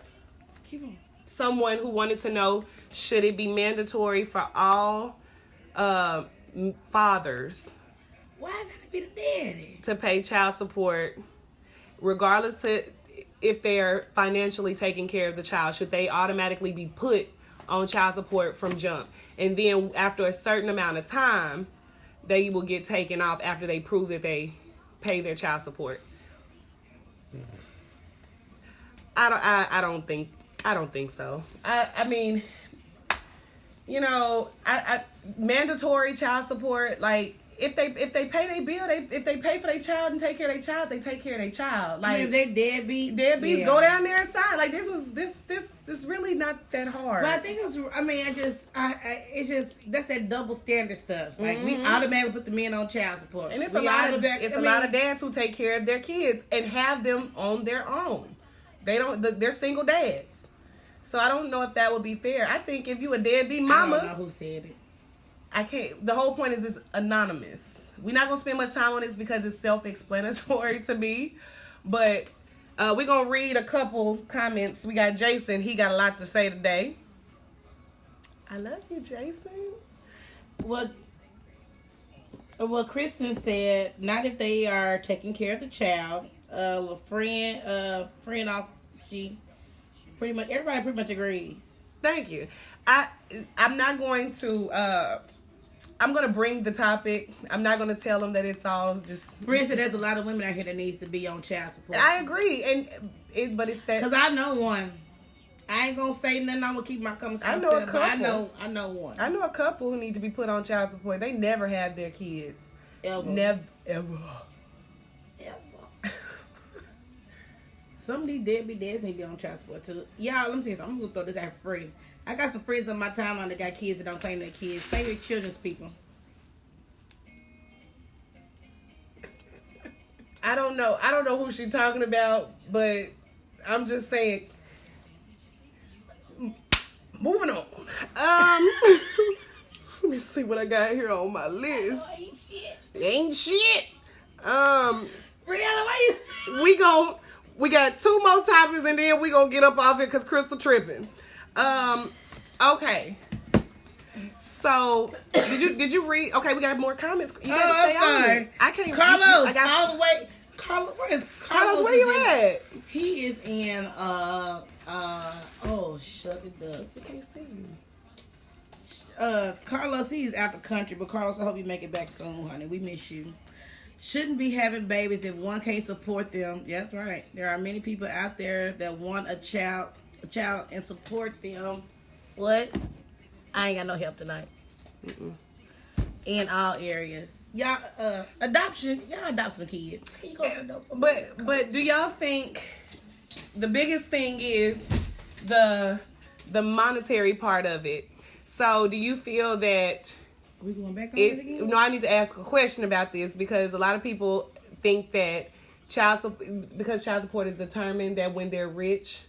who wanted to know, should it be mandatory for all fathers why gotta be the daddy to pay child support regardless to if they're financially taking care of the child? Should they automatically be put on child support from jump, and then after a certain amount of time they will get taken off after they prove that they pay their child support? I don't think so. I mean, you know, I mandatory child support, like if they pay their bill, if they pay for their child and take care of their child, they take care of their child. Like, if they deadbeats, yeah. Go down there and sign. Like, this is really not that hard. But I think it's just that's that double standard stuff. Like, we automatically put the men on child support, and it's a lot of dads who take care of their kids and have them on their own. They're single dads. So I don't know if that would be fair. I think if you a deadbeat mama, I don't know who said it. I can't. The whole point is it's anonymous. We're not gonna spend much time on this because it's self-explanatory to me. But we're gonna read a couple comments. We got Jason. He got a lot to say today. I love you, Jason. Well, Kristen said, not if they are taking care of the child. Friend, she pretty much everybody pretty much agrees. Thank you. I'm not going to. I'm going to bring the topic. I'm not going to tell them that it's all just. For instance, there's a lot of women out here that needs to be on child support. I agree, but it's that because I know one. I ain't gonna say nothing. I'm gonna keep my conversation. I know a couple. I know one. I know a couple who need to be put on child support. They never had their kids. Ever. Never ever. Some of these deadbeat dads need to be on child support too. Y'all, let me say something. I'm gonna throw this out for free. I got some friends on my timeline that got kids that don't claim their kids. Favorite children's people. I don't know who she's talking about, but I'm just saying. Moving on. Let me see what I got here on my list. Ain't shit. Brianna, why you? We got two more topics and then we gonna get up off it because Crystal tripping. Okay. So did you read? Okay, we got more comments. You I'm sorry. I can't. Carlos, all the way. Carlos, where is Carlos? Where you at? He is in oh, shut it up. I can't see you. Carlos, he's out the country, but Carlos, I hope you make it back soon, honey. We miss you. Shouldn't be having babies if one can't support them. Yeah, that's right. There are many people out there that want a child and support them. What? I ain't got no help tonight. In all areas. Y'all, adoption. Y'all adopt some kids. But do y'all think the biggest thing is the monetary part of it? So do you feel that we going back on it again? No, I need to ask a question about this because a lot of people think that because child support is determined that when they're rich,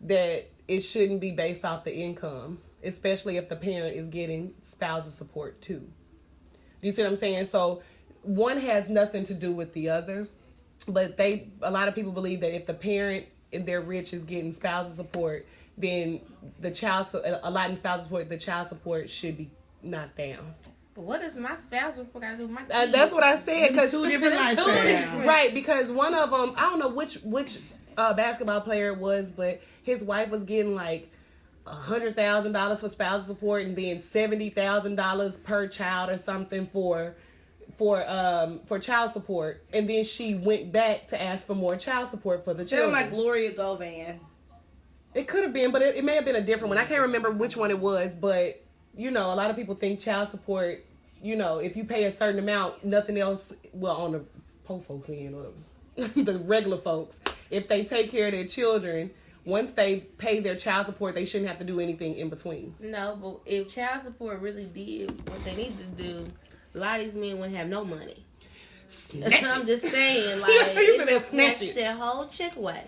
that it shouldn't be based off the income, especially if the parent is getting spousal support too. Do you see what I'm saying? So one has nothing to do with the other, but a lot of people believe that if the parent, if they're rich, is getting spousal support, then a lot in spousal support, the child support should be knocked down. But what does my spousal support got to do with my kids? That's what I said. Because two different lifestyles. Right, because one of them, I don't know which basketball player it was, but his wife was getting like $100,000 for spousal support and then $70,000 per child or something for child support, and then she went back to ask for more child support for the children. Sound like Gloria Govan. It could have been, but it may have been a different one. I can't remember which one it was, but a lot of people think child support, if you pay a certain amount, nothing else, well, on the poor folks end or the regular folks, if they take care of their children, once they pay their child support, they shouldn't have to do anything in between. No, but if child support really did what they need to do, a lot of these men wouldn't have no money. I'm just saying, like, you snatch it. That whole check away.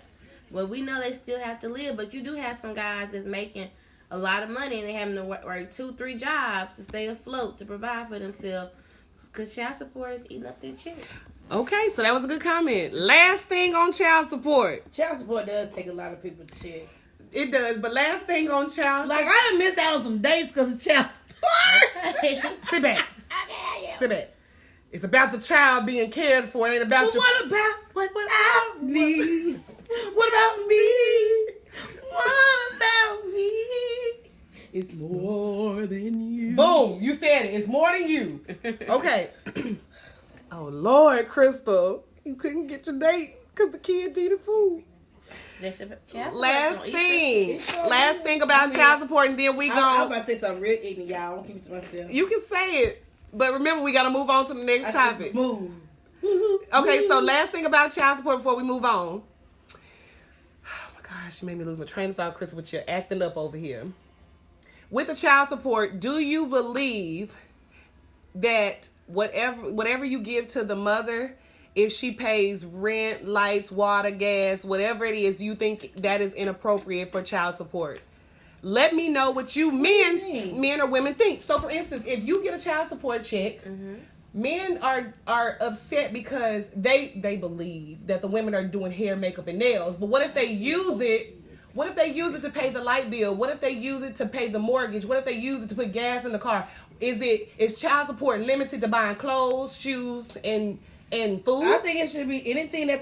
But we know they still have to live. But you do have some guys that's making a lot of money and they having to work 2-3 jobs to stay afloat, to provide for themselves. Because child support is eating up their check. Okay, so that was a good comment. Last thing on child support. Child support does take a lot of people to check. It does, but last thing on child support. Like, I done missed out on some dates because of child support. Okay. Sit back. Sit back. It's about the child being cared for. It ain't about But your... what about me? What about me? What about me? It's more than you. Boom. You said it. It's more than you. Okay. Oh, Lord, Crystal. You couldn't get your date because the kid needed food. Last thing about child support, and then we go. I'm about to say something real ignorant, y'all. I'm going to keep it to myself. You can say it. But remember, we got to move on to the next topic. Move. Okay, so last thing about child support before we move on. Oh, my gosh, you made me lose my train of thought, Chris, with your acting up over here. With the child support, do you believe that whatever you give to the mother, if she pays rent, lights, water, gas, whatever it is, do you think that is inappropriate for child support? Let me know what you men or women think. So, for instance, if you get a child support check, men are upset because they believe that the women are doing hair, makeup, and nails. But what if they use it? What if they use it to pay the light bill? What if they use it to pay the mortgage? What if they use it to put gas in the car? Is child support limited to buying clothes, shoes, and food? I think it should be anything that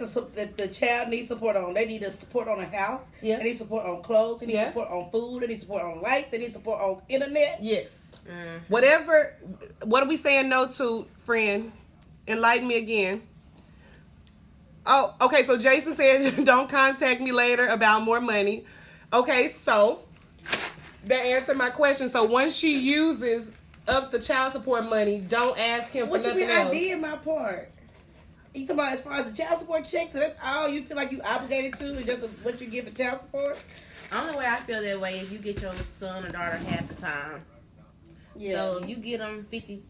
the child needs support on. They need support on a house. Yeah. They need support on clothes. They need support on food. They need support on lights. They need support on internet. Yes. Whatever. What are we saying no to, friend? Enlighten me again. Oh, okay. So Jason said, don't contact me later about more money. Okay, so that answered my question. So once she uses up the child support money, don't ask him for nothing else. What you mean I did my part? You talking about as far as the child support check, so that's all you feel like you obligated to is just what you give for child support? Only way I feel that way is you get your son or daughter half the time. Yeah. So if you get them 50%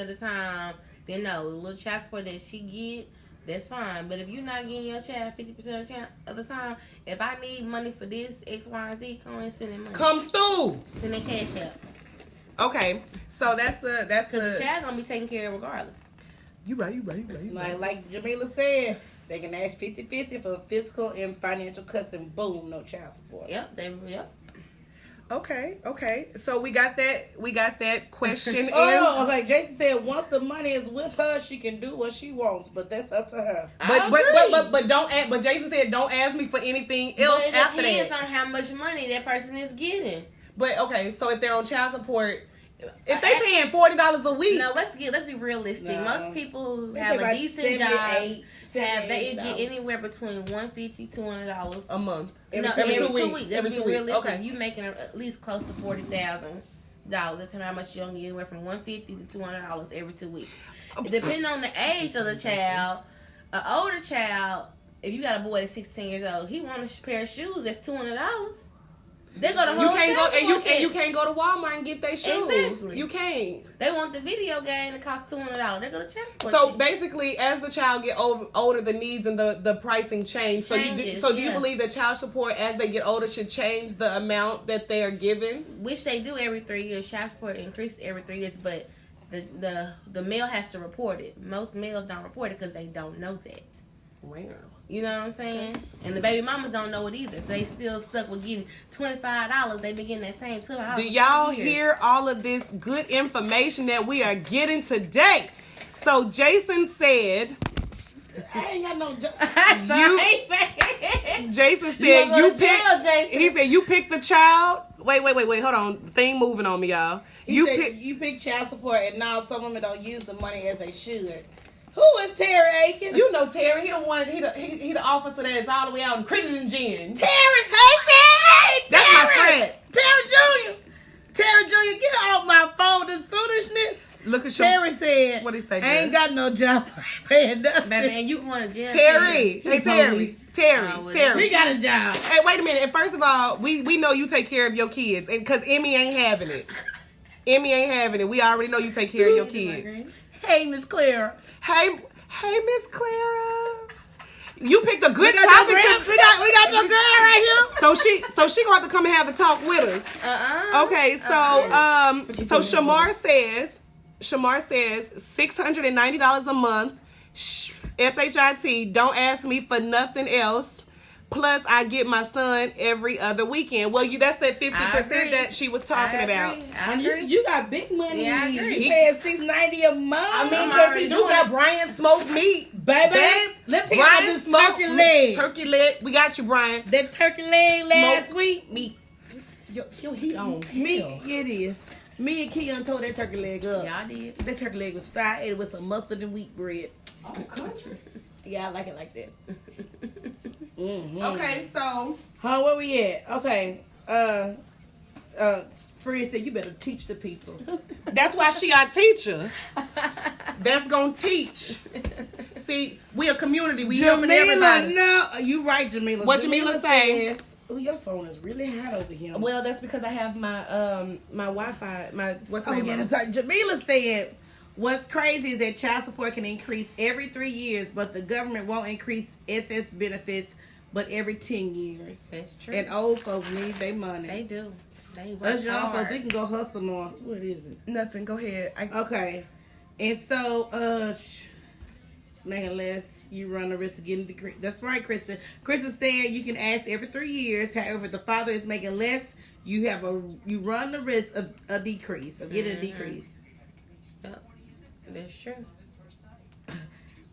of the time, then no, the little child support that she get, that's fine. But if you're not getting your child 50% of the time, if I need money for this, X, Y, and Z, come and send in money. Come through. Send in cash out. Okay. So that's because the child gonna be taken care of regardless. You right. Like Jamila said, they can ask 50-50 for physical and financial custody. Boom, no child support. Yep. Okay. So we got that question. Like Jason said, once the money is with her, she can do what she wants, but that's up to her. But don't ask. But Jason said, don't ask me for anything else after that. It depends on how much money that person is getting. But okay, so if they're on child support, if they paying $40 a week, no, let's be realistic. No. Most people who have a decent job they get anywhere between $150-$200 a month. Every 2 weeks. Every 2 weeks. Okay, you making at least close to $40,000. That's how much you're gonna get, anywhere from $150 to $200 every 2 weeks. Depending on the age of the child, an older child, if you got a boy that's 16 years old, he wants a pair of shoes that's $200. They go to you can't go to Walmart and get their shoes. Exactly. You can't. They want the video game that costs $200. They go to child support. So basically, as the child get older, the needs and the pricing change. Do you believe that child support, as they get older, should change the amount that they are given? Which they do every 3 years. Child support increases every 3 years, but the male has to report it. Most males don't report it because they don't know that. Wow. You know what I'm saying? And the baby mamas don't know it either. So they still stuck with getting $25. They be getting that same $12. Do y'all hear all of this good information that we are getting today? So Jason said... I ain't got no job. Jason said he said you pick the child. Wait. Hold on. The thing moving on me, y'all. You pick child support, and now some women don't use the money as they should. Who is Terry Aiken? You know Terry. He the one. He the officer that is all the way out in Crittenden Gin. Terry, hey, that's my friend. Terry Jr., get off my phone. This foolishness. Look at Terry said, what he say? I ain't got no job, so I ain't paying nothing. Baby, and you going to jail. Terry. Hey, Terry. Terry. We got a job. Hey, wait a minute. And first of all, we know you take care of your kids. And because Emmy ain't having it. Emmy ain't having it. We already know you take care of your kids. Hey, Miss Clara. Hey, Miss Clara. You picked a good topic. We got the girl right here. So she gonna have to come and have a talk with us. Okay, so Shamar says $690 a month. SHIT. Don't ask me for nothing else. Plus, I get my son every other weekend. Well, that's that 50% that she was talking about. I agree. You got big money. Yeah, I agree. You paying $690 a month. I mean, because he do got Brian smoked meat. Baby, let me tell you about this turkey leg. Turkey leg. We got you, Brian. That turkey leg last week. Meat. Your heat on. Me, it is. Me and Keon tore that turkey leg up. Y'all did. That turkey leg was fried. It was some mustard and wheat bread. Oh, country. Yeah, I like it like that. Mm-hmm. Okay, so. Where we at? Okay. Fred said you better teach the people. That's why she our teacher. That's gonna teach. See, we a community. We helping everybody. No, you right, Jamila. What Jamila say? Oh, your phone is really hot over here. Well, that's because I have my my Wi-Fi. What's the name? Jamila said, what's crazy is that child support can increase every 3 years, but the government won't increase SS benefits but every 10 years. That's true. And old folks need their money. They do. They work Us young hard. folks, we can go hustle more. What is it? Nothing. Go ahead. Okay. And so, unless you run the risk of getting decreased. That's right, Kristen. Kristen said you can ask every 3 years. However, if the father is making less, you run the risk of a decrease, of getting a decrease. Yep. That's true.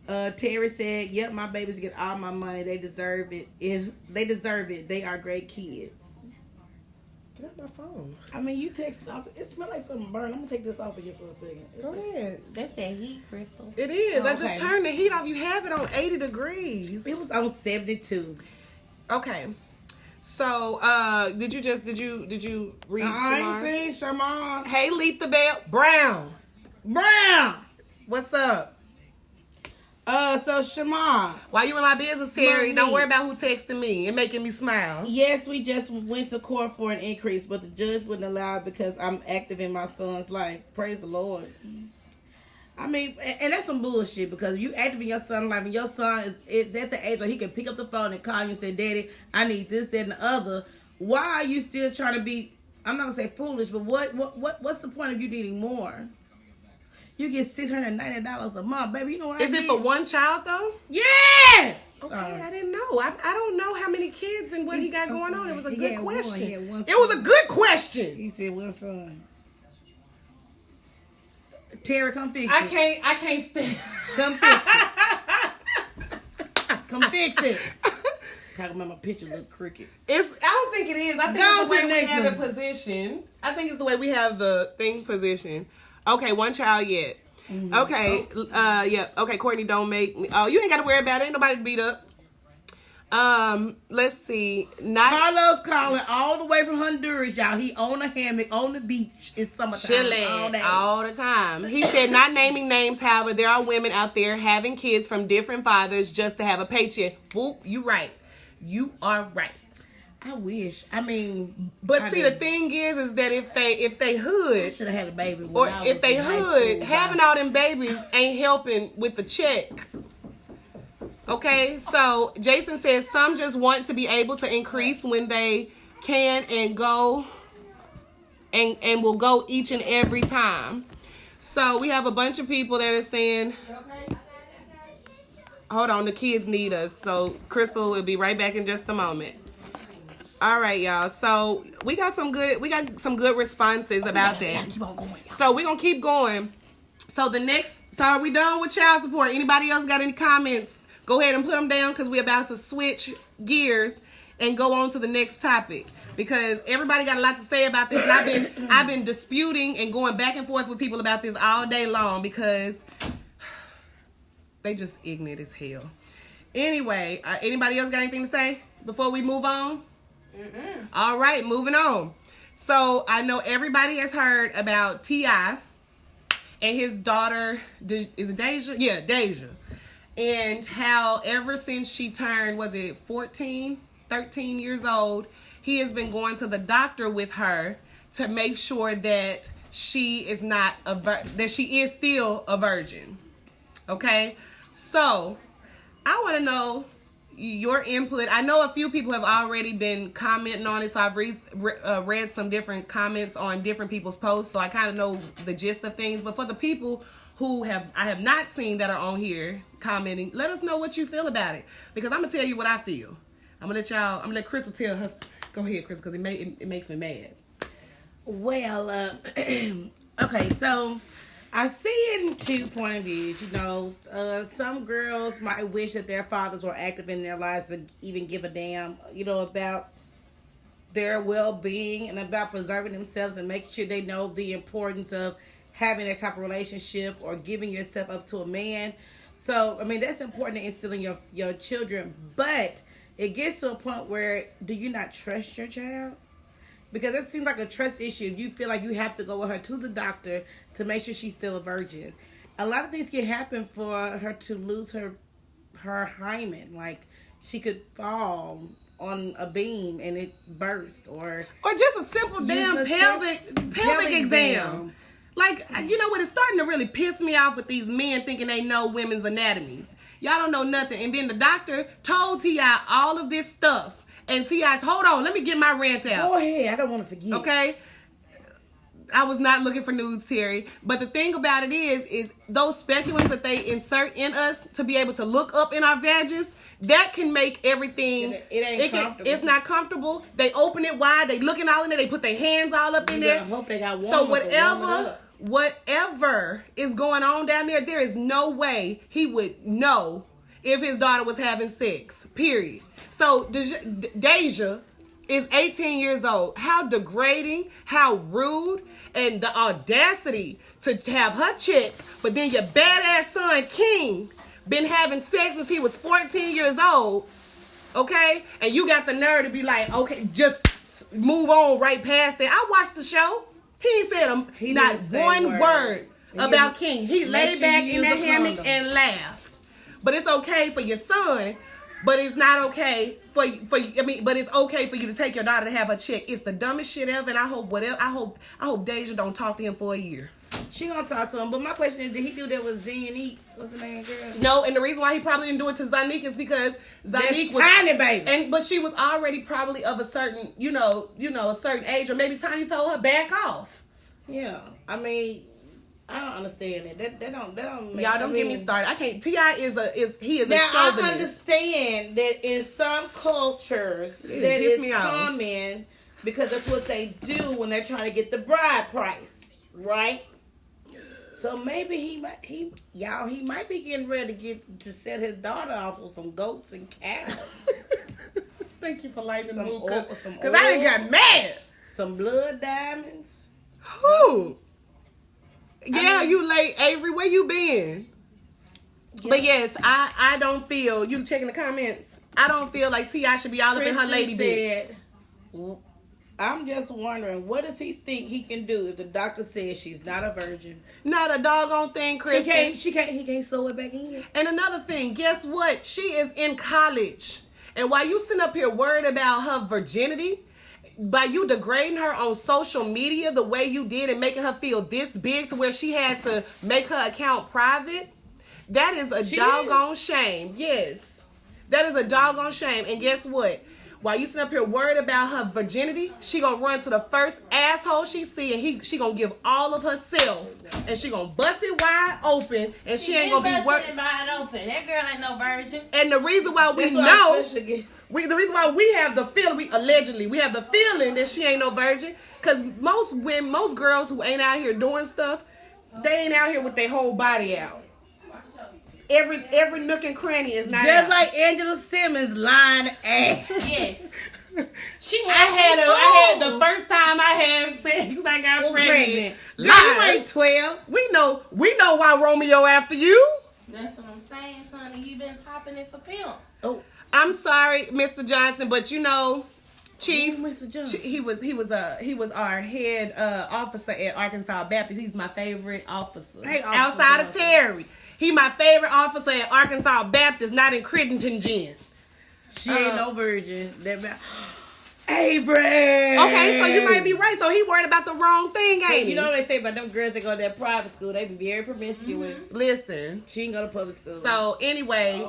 Terry said, yep, my babies get all my money. They deserve it. They deserve it. They are great kids. Get off my phone. I mean, you text off. It smells like something burned. I'm going to take this off of you for a second. Go ahead. That's that heat, Crystal. It is. Oh, I just turned the heat off. You have it on 80 degrees. It was on 72. Okay. So, did you read I ain't seen Shamar. Hey, Letha Bell. Brown. What's up? So Shamar. While you in my business, Terry, don't worry about who texting me and making me smile. Yes, we just went to court for an increase, but the judge wouldn't allow it because I'm active in my son's life. Praise the Lord. I mean, and that's some bullshit because you active in your son's life and your son is at the age where he can pick up the phone and call you and say, Daddy, I need this, that, and the other. Why are you still trying to be, I'm not going to say foolish, but what's the point of you needing more? You get $690 a month, baby. You know what I mean? Is it for one child, though? Yes! Okay, I didn't know. I don't know how many kids and what he got going on. It was a good question. One it was a good question. He said one son. Terry, come fix it. I can't stand. Come fix it. Come fix it. Talking about my picture look crooked. I don't think it is. I think it's the way we have it positioned. I think it's the way we have the thing positioned. Okay, one child yet. Mm-hmm. Okay, yeah. Okay, Courtney, don't make me. Oh, you ain't got to worry about it. Ain't nobody to beat up. Let's see. Carlos calling all the way from Honduras, y'all. He on a hammock on the beach in summertime. Chilling all the time. He said, not naming names, however, there are women out there having kids from different fathers just to have a paycheck. Whoop, you right. You are right. I wish. I mean, but the thing is that if they hood, I should have had a baby. Or if they hood, having all them babies ain't helping with the check. Okay, so Jason says some just want to be able to increase when they can and go and will go each and every time. So we have a bunch of people that are saying, hold on, the kids need us. So Crystal will be right back in just a moment. All right, y'all. So we got some good responses about that. Keep on going, y'all. So we're gonna keep going. So are we done with child support? Anybody else got any comments? Go ahead and put them down because we're about to switch gears and go on to the next topic. Because everybody got a lot to say about this. And I've been disputing and going back and forth with people about this all day long because they just ignorant as hell. Anyway, anybody else got anything to say before we move on? Mm-mm. All right, moving on. So I know everybody has heard about T.I. and his daughter, is it Deja? Yeah, Deja. And how ever since she turned, was it 13 years old, he has been going to the doctor with her to make sure that she is not that she is still a virgin. Okay? So, I want to know your input. I know a few people have already been commenting on it, so I've read some different comments on different people's posts, so I kind of know the gist of things. But for the people who I have not seen that are on here commenting, let us know what you feel about it, because I'm gonna tell you what I feel. I'm gonna let Crystal tell her. Go ahead, Crystal, because it makes me mad. Well, okay, so I see it in 2 point of views. You know, some girls might wish that their fathers were active in their lives to even give a damn, you know, about their well-being and about preserving themselves and making sure they know the importance of having that type of relationship or giving yourself up to a man. So, I mean, that's important to instill in your children. But it gets to a point where, do you not trust your child? Because it seems like a trust issue. If you feel like you have to go with her to the doctor to make sure she's still a virgin. A lot of things can happen for her to lose her hymen. Like, she could fall on a beam and it burst. Or just a simple damn pelvic exam. Like, you know what? It's starting to really piss me off with these men thinking they know women's anatomies. Y'all don't know nothing. And then the doctor told T.I. all of this stuff. And T.I.'s, hold on, let me get my rant out. Go ahead. I don't want to forget. Okay? I was not looking for nudes, Terry. But the thing about it is those speculums that they insert in us to be able to look up in our vages, that can make everything... It ain't comfortable. It's not comfortable. They open it wide. They looking all in there. They put their hands all up in there. I hope they got so whatever is going on down there is no way he would know if his daughter was having sex. Period. So Deja is 18 years old. How degrading, how rude, and the audacity to have her checked, but then your badass son King been having sex since he was 14 years old, okay? And you got the nerve to be like, okay, just move on right past that. I watched the show. He ain't said not one word about King. He laid back in that hammock and laughed. But it's okay for your son, but it's not okay but it's okay for you to take your daughter to have her checked. It's the dumbest shit ever, and I hope Deja don't talk to him for a year. She gonna talk to him, but my question is, did he do that with Zanique? What's the name, girl? No, and the reason why he probably didn't do it to Zanique is because Zanique was tiny baby, but she was already probably of a certain, a certain age, or maybe Tiny told her back off. Yeah, I mean, I don't understand it. That don't make, y'all don't get me started. I can't. T.I. is a chauvinist. I understand that in some cultures that is common because that's what they do when they're trying to get the bride price, right? So maybe he might be getting ready to set his daughter off with some goats and cows. Thank you for lighting the mood up. Because I done got mad. Some blood diamonds. Who? Yeah, you late, Avery. Where you been? Yeah. But yes, I don't feel, you checking the comments, I don't feel like T.I. should be all up in her lady bit. I'm just wondering, what does he think he can do if the doctor says she's not a virgin? Not a doggone thing, Kristen. He can't sew it back in. And another thing, guess what? She is in college. And while you sitting up here worried about her virginity, by you degrading her on social media the way you did and making her feel this big to where she had to make her account private, that is a doggone shame. Yes. That is a doggone shame. And guess what? While you sitting up here worried about her virginity, she gonna run to the first asshole she see, and she gonna give all of herself, and she gonna bust it wide open, and she ain't gonna be working wide open. That girl ain't no virgin. And the reason why we the reason why we have the feeling, we have the feeling that she ain't no virgin, because most girls who ain't out here doing stuff, they ain't out here with their whole body out. Every nook and cranny is not just out. Like Angela Simmons lying ass. Yes. I had the first time I had sex, I got pregnant. Girl, you ain't 12. We know why Romeo after you. That's what I'm saying, honey. You been popping it for pimp. Oh, I'm sorry, Mr. Johnson, but Chief. Mr. Johnson. He was our head officer at Arkansas Baptist. He's my favorite officer. Hey, Officer outside Johnson. of Terry. He my favorite officer at Arkansas Baptist, not in Crittenton Gin. She ain't no virgin. Avery. Okay, so you might be right. So he worried about the wrong thing, ain't he? You know what they say about them girls that go to that private school? They be very promiscuous. Listen. She ain't go to public school. So anyway,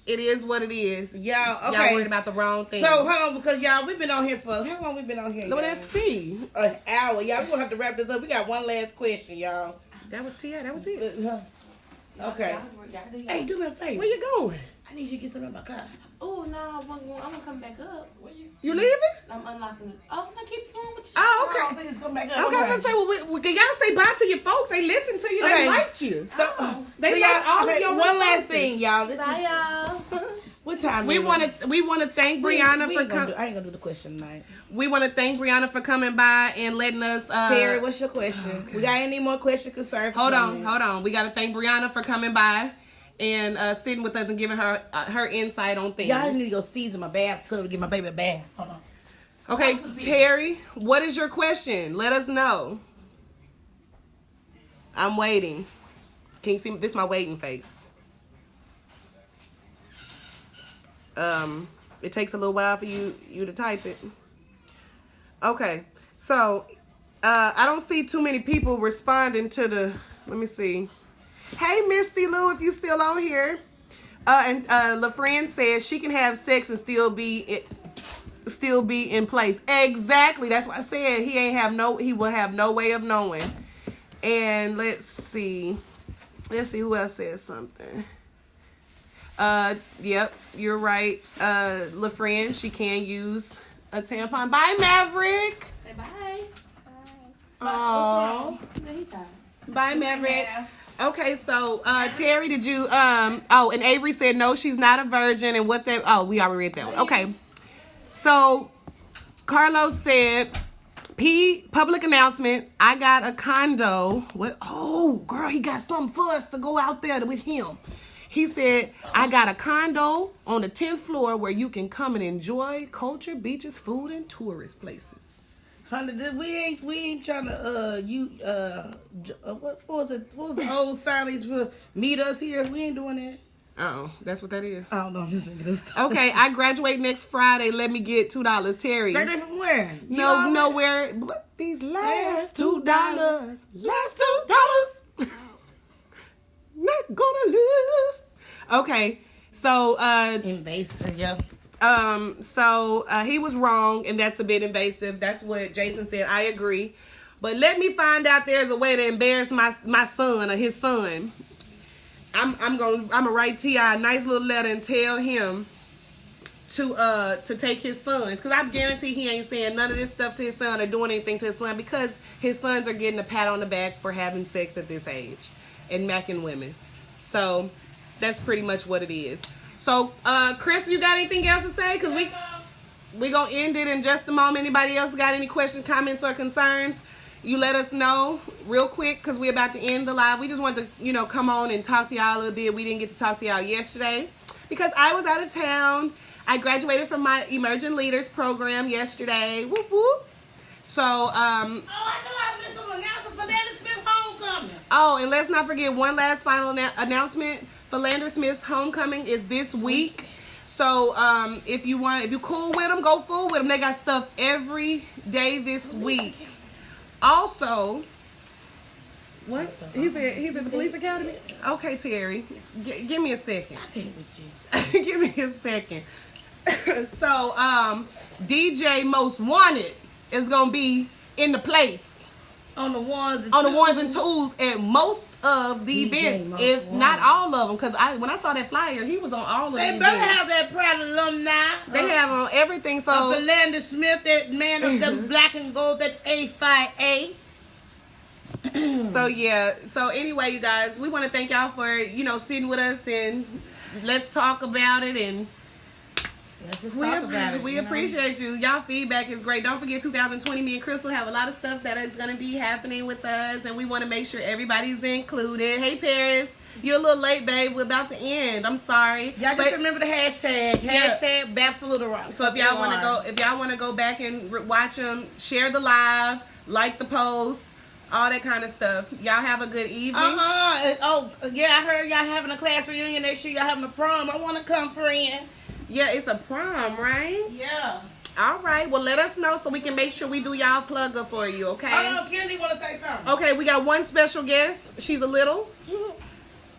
it is what it is. Y'all, okay. Y'all worried about the wrong thing. So hold on, because y'all, we've been on here for how long? We been on here? Well, let's see. An hour. Y'all, we gonna have to wrap this up. We got one last question, y'all. That was T.I. That was it. Okay. Hey, do me a favor. Where you going? I need you to get something in my car. Oh no, I'm gonna come back up. You leaving? I'm unlocking it. Oh, no, keep going with you. Oh, I okay. think it's come back up. Okay, I'm gonna say, well, we gotta say bye to your folks. They listen to you. Okay. They liked you. So, They y'all, like all of your one last responses. thing, y'all. This Bye, is y'all. what time? We want to thank Brianna for coming. I ain't gonna do the question tonight. We want to thank Brianna for coming by and letting us. Terry, what's your question? Okay. We got any more questions, concerns? Hold on. We got to thank Brianna for coming by and sitting with us and giving her her insight on things. Y'all need to go season my bathtub to get my baby a bath. Hold on. Okay, Terry, what is your question? Let us know. I'm waiting. Can you see this? Is my waiting face. It takes a little while for you to type it. Okay, so I don't see too many people responding to the. Let me see. Hey, Misty Lou, if you still on here. And LaFriend says she can have sex and still be in place. Exactly. That's what I said. He will have no way of knowing. And let's see who else said something. Yep, you're right. LaFriend, she can use a tampon. Bye, Maverick. Say bye. Aww. Bye, Maverick. Okay, so Terry, did you and Avery said no, she's not a virgin, and we already read that one. Okay. So Carlos said public announcement, I got a condo. What? Oh, girl, he got something for us to go out there with him. He said, I got a condo on the 10th floor where you can come and enjoy culture, beaches, food, and tourist places. Honey, we ain't trying to what was it? What was the old sign for meet us here? We ain't doing that. Oh, that's what that is. I don't know. I'm just making this stuff. Okay, I graduate next Friday. Let me get $2, Terry. Graduate from where? Nowhere. But these last $2. Last $2. Not gonna lose. Okay, so invasive, yeah. So he was wrong, and that's a bit invasive. That's what Jason said. I agree. But let me find out there's a way to embarrass my son or his son. I'm gonna write T.I. a nice little letter and tell him to take his sons, because I guarantee he ain't saying none of this stuff to his son or doing anything to his son, because his sons are getting a pat on the back for having sex at this age and macking women. So that's pretty much what it is. So, Chris, you got anything else to say? Because we going to end it in just a moment. Anybody else got any questions, comments, or concerns? You let us know real quick, because we're about to end the live. We just wanted to, come on and talk to y'all a little bit. We didn't get to talk to y'all yesterday because I was out of town. I graduated from my Emerging Leaders program yesterday. Whoop, whoop. So, I know I missed some announcement for Landon Smith homecoming. Oh, and let's not forget one last final announcement. Philander Smith's homecoming is this week. So if you cool with them, go full with them. They got stuff every day this week. Also, what? He's at the police academy? Okay, Terry. Give me a second. Give me a second. So DJ Most Wanted is gonna be in the place. On the ones and twos at most of the events, if not all of them. Because when I saw that flyer, he was on all of them. They better have that proud alumni. They have on everything. So Philander Smith, that man of the black and gold, that A5A. So yeah. So anyway, you guys, we want to thank y'all for sitting with us and let's talk about it. And Let's just talk about it. We appreciate you. Y'all feedback is great. Don't forget 2020, me and Crystal have a lot of stuff that is going to be happening with us, and we want to make sure everybody's included. Hey, Paris, you're a little late, babe. We're about to end. I'm sorry. Y'all just remember the hashtag. Hashtag Babsalutorock. So if y'all want to go back and watch them, share the live, like the post, all that kind of stuff. Y'all have a good evening. Oh, yeah, I heard y'all having a class reunion next year. Y'all having a prom. I want to come, friend. Yeah, it's a prom, right? Yeah. All right. Well, let us know so we can make sure we do y'all plugger for you, okay? Oh, Kennedy want to say something. Okay, we got one special guest. She's a little.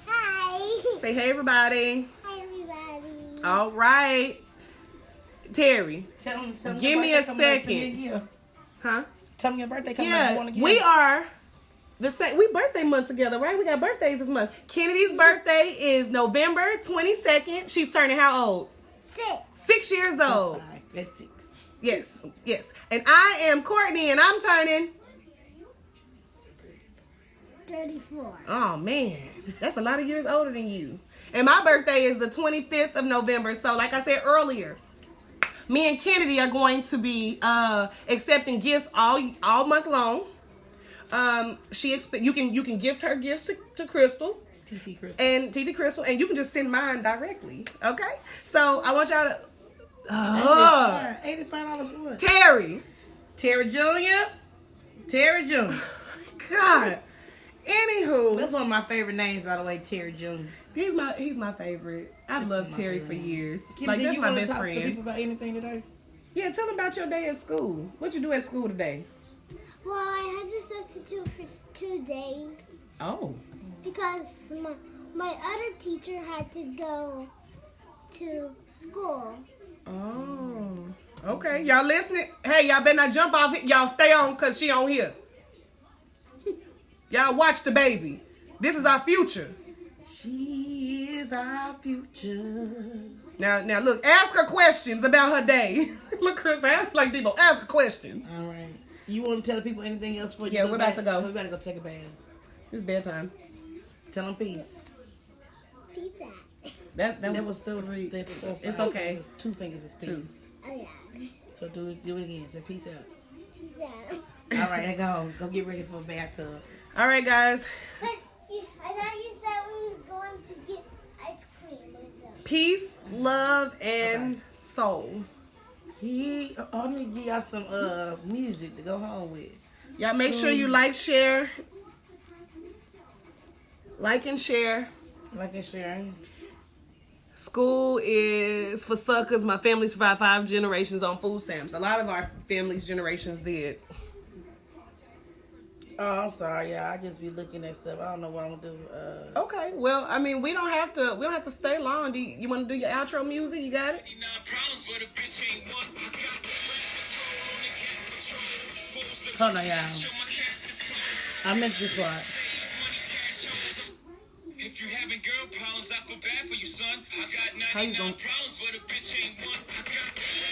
Hi. Say hey, everybody. Hi, everybody. All right. Terry. Tell me Give me a second. Huh? Tell me your birthday coming up. Yeah, we are the same. We birthday month together, right? We got birthdays this month. Kennedy's birthday is November 22nd. She's turning how old? 6 years old. That's 6. Yes. And I am Courtney, and I'm turning 34. Oh, man. That's a lot of years older than you. And my birthday is the 25th of November. So, like I said earlier, me and Kennedy are going to be accepting gifts all month long. You can gift her gifts to Crystal. TT Crystal, and you can just send mine directly. Okay? So, I want y'all to... $85 for what? Terry Jr. God. Anywho, that's one of my favorite names, by the way, Terry Jr. He's my favorite. I've loved Terry for years. Kennedy, That's my best talk friend. To people about anything today? Yeah, tell them about your day at school. What you do at school today? Well, I had to substitute for 2 days. Oh. Because my other teacher had to go to school. Oh. Okay, y'all listening? Hey, y'all better not jump off it. Y'all stay on because she on here. Y'all watch the baby. This is our future. She is our future. Now look, ask her questions about her day. Look, Chris, ask like Debo. Ask her questions. All right. You want to tell people anything else for you? Yeah, we're about to go. We better go take a bath. It's bedtime. Tell them peace. Peace out. That was 3. It's okay. 2 fingers is peace. 2. Oh, yeah. So do it again. Say peace out. Peace out. All right, go get ready for a bathtub. All right, guys. But I thought you said we was going to get ice cream or something. Peace, love, and soul. I'm gonna give y'all some music to go home with. Y'all make sure you like and share. Like and share. School is for suckers. My family survived 5 generations on food stamps. A lot of our family's generations did. Oh, I'm sorry, y'all. I just be looking at stuff. I don't know what I'm gonna do. Okay, well, I mean, we don't have to stay long. You want to do your outro music? You got it? Hold on, y'all. I meant this part. If you having girl problems, I feel bad for you, son. I got 99 problems, but a bitch ain't one.